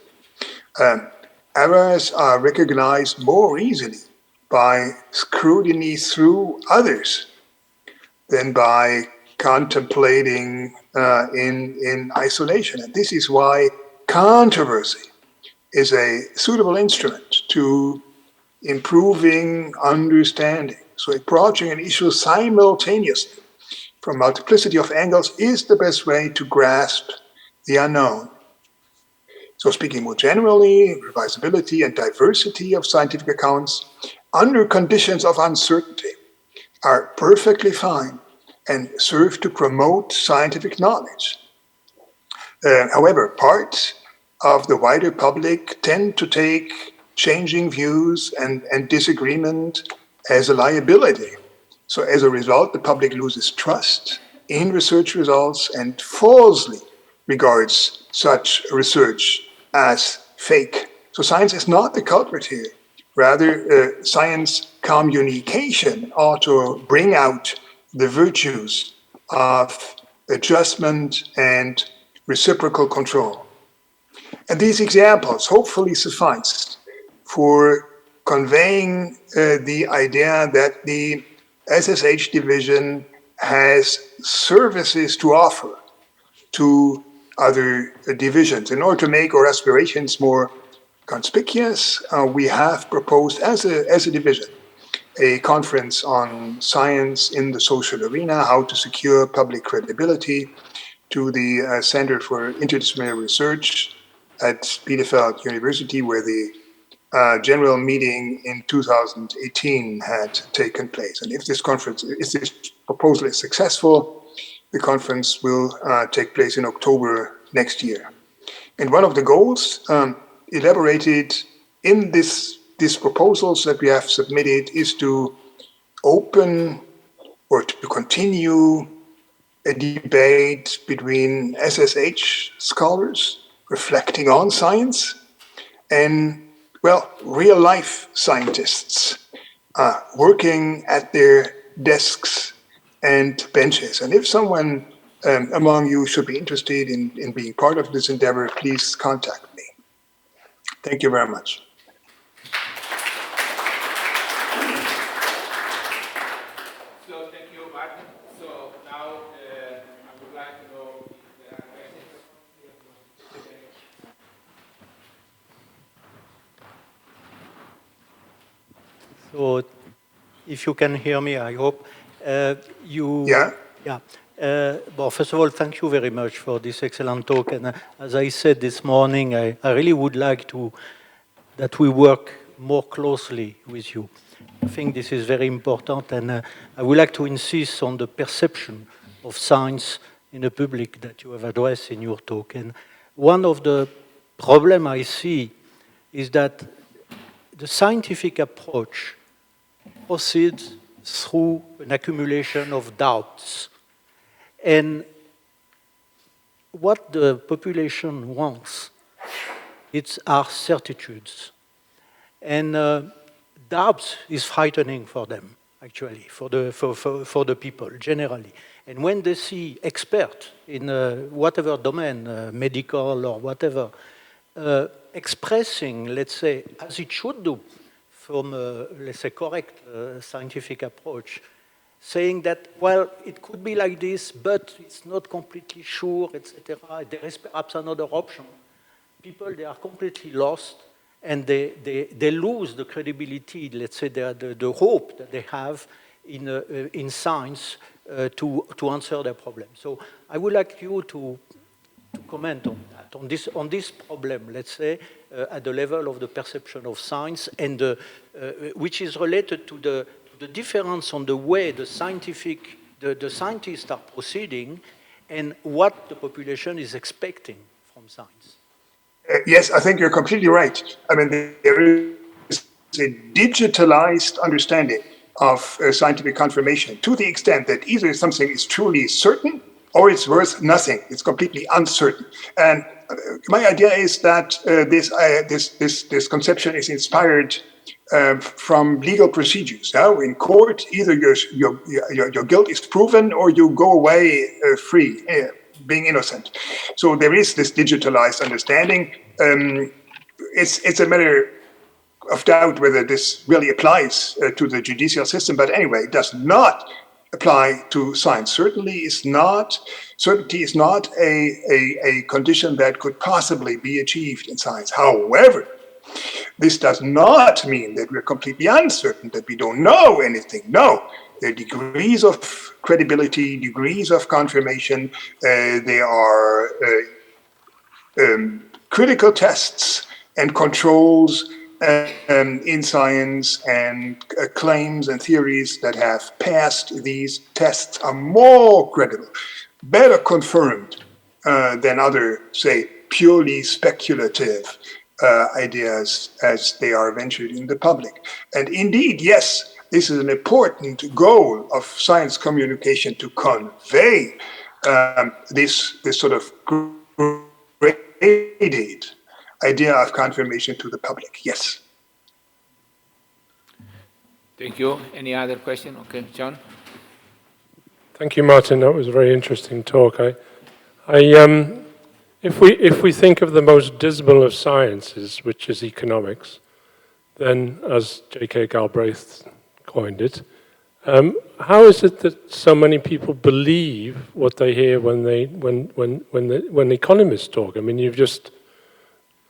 Errors are recognized more easily by scrutiny through others than by contemplating in isolation. And this is why controversy is a suitable instrument to improving understanding. So approaching an issue simultaneously from multiplicity of angles is the best way to grasp the unknown. So speaking more generally, revisability and diversity of scientific accounts under conditions of uncertainty are perfectly fine and serve to promote scientific knowledge. However, parts of the wider public tend to take changing views and disagreement as a liability. So as a result, the public loses trust in research results and falsely regards such research as fake. So science is not the culprit here. Rather, science communication ought to bring out the virtues of adjustment and reciprocal control. And these examples hopefully suffice for conveying the idea that the SSH division has services to offer to other divisions. In order to make our aspirations more conspicuous, we have proposed as a division a conference on science in the social arena, how to secure public credibility, to the Center for Interdisciplinary Research at Bielefeld University, where the general meeting in 2018 had taken place. And if this proposal is successful, the conference will take place in October next year. And one of the goals elaborated in these proposals that we have submitted is to open or to continue a debate between SSH scholars reflecting on science and, well, real-life scientists working at their desks and benches. And if someone among you should be interested in being part of this endeavor, please contact me. Thank you very much. So thank you, Martin. So now I would like to know if there are questions. So, if you can hear me, I hope. Yeah. Well, first of all, thank you very much for this excellent talk. And as I said this morning, I really would like that we work more closely with you. I think this is very important, and I would like to insist on the perception of science in the public that you have addressed in your talk. And one of the problems I see is that the scientific approach proceeds through an accumulation of doubts. And what the population wants, are certitudes. And doubts is frightening for them, actually, for the people, generally. And when they see experts in whatever domain, medical or whatever, expressing, let's say, as it should do, from let's say, correct scientific approach, saying that, well, it could be like this, but it's not completely sure, etc. There is perhaps another option. People, they are completely lost, and they lose the credibility, let's say, the hope that they have in science to answer their problem. So I would like you to comment on that, on this problem, let's say, at the level of the perception of science, and which is related to the difference on the way the scientists are proceeding and what the population is expecting from science. Yes, I think you're completely right. I mean, there is a digitalized understanding of scientific confirmation to the extent that either something is truly certain or it's worth nothing. It's completely uncertain. And my idea is that this conception is inspired from legal procedures. Now, in court, either your guilt is proven or you go away free, being innocent. So there is this digitalized understanding. It's a matter of doubt whether this really applies to the judicial system, but anyway, it does not apply to science. Certainty is not a condition that could possibly be achieved in science. However, this does not mean that we're completely uncertain, that we don't know anything. No, there are degrees of credibility, degrees of confirmation. There are critical tests and controls in science, and claims and theories that have passed these tests are more credible, better confirmed than other, say, purely speculative ideas as they are ventured in the public. And indeed, yes, this is an important goal of science communication, to convey this sort of graded idea of confirmation to the public. Yes. Thank you. Any other question? Okay, John? Thank you, Martin. That was a very interesting talk. If we think of the most dismal of sciences, which is economics, then, as J.K. Galbraith coined it, how is it that so many people believe what they hear when economists talk? I mean,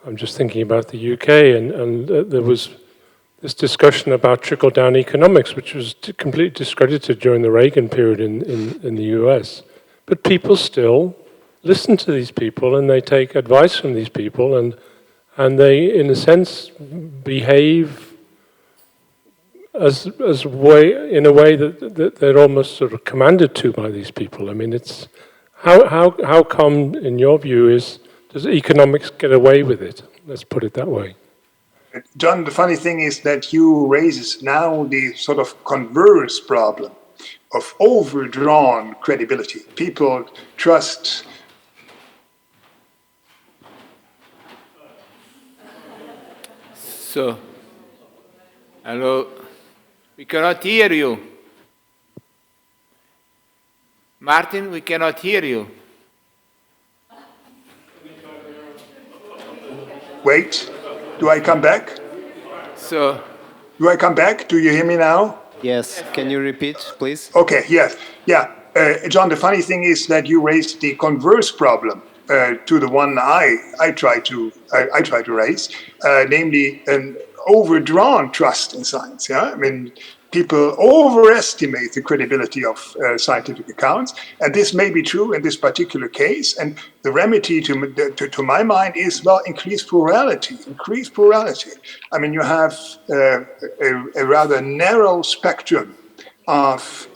I'm just thinking about the UK, and there was this discussion about trickle-down economics, which was completely discredited during the Reagan period in the US. But people still listen to these people, and they take advice from these people, and they, in a sense, behave in a way that they're almost sort of commanded to by these people. I mean, it's how come, in your view, does economics get away with it? Let's put it that way. John, the funny thing is that you raise now the sort of converse problem of overdrawn credibility. People trust. So, hello, we cannot hear you. Martin, we cannot hear you. Wait, do I come back? So, do I come back? Do you hear me now? Yes, can you repeat, please? Okay, yes, yeah. John, the funny thing is that you raised the converse problem to the one I try to raise, namely an overdrawn trust in science. Yeah, I mean, people overestimate the credibility of scientific accounts, and this may be true in this particular case. And the remedy, to my mind, is, well, increased plurality. Increased plurality. I mean, you have a rather narrow spectrum of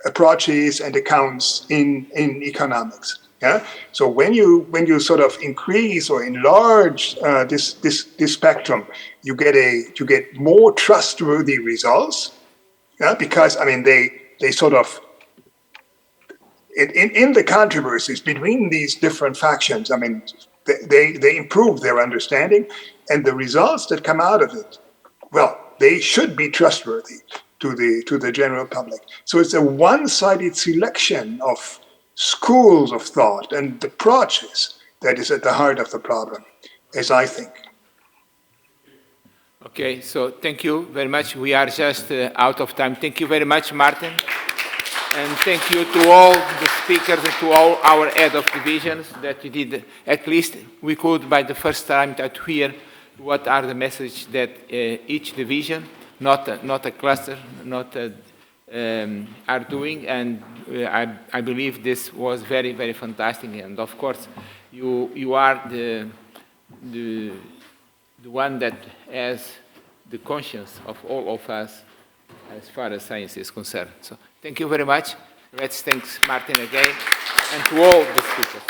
approaches and accounts in economics. Yeah. So when you sort of increase or enlarge this spectrum, you get more trustworthy results. Yeah, because I mean they sort of in the controversies between these different factions, I mean they improve their understanding, and the results that come out of it, well, they should be trustworthy to the general public. So it's a one-sided selection of schools of thought and approaches that is at the heart of the problem, as I think. Okay, so thank you very much. We are just out of time. Thank you very much, Martin. And thank you to all the speakers and to all our head of divisions that you did. At least we could, by the first time, that hear what are the messages that each division, not a cluster, are doing. And I believe this was very, very fantastic. And of course, you are the one that has the conscience of all of us as far as science is concerned. So thank you very much. Let's thank Martin again and to all the speakers.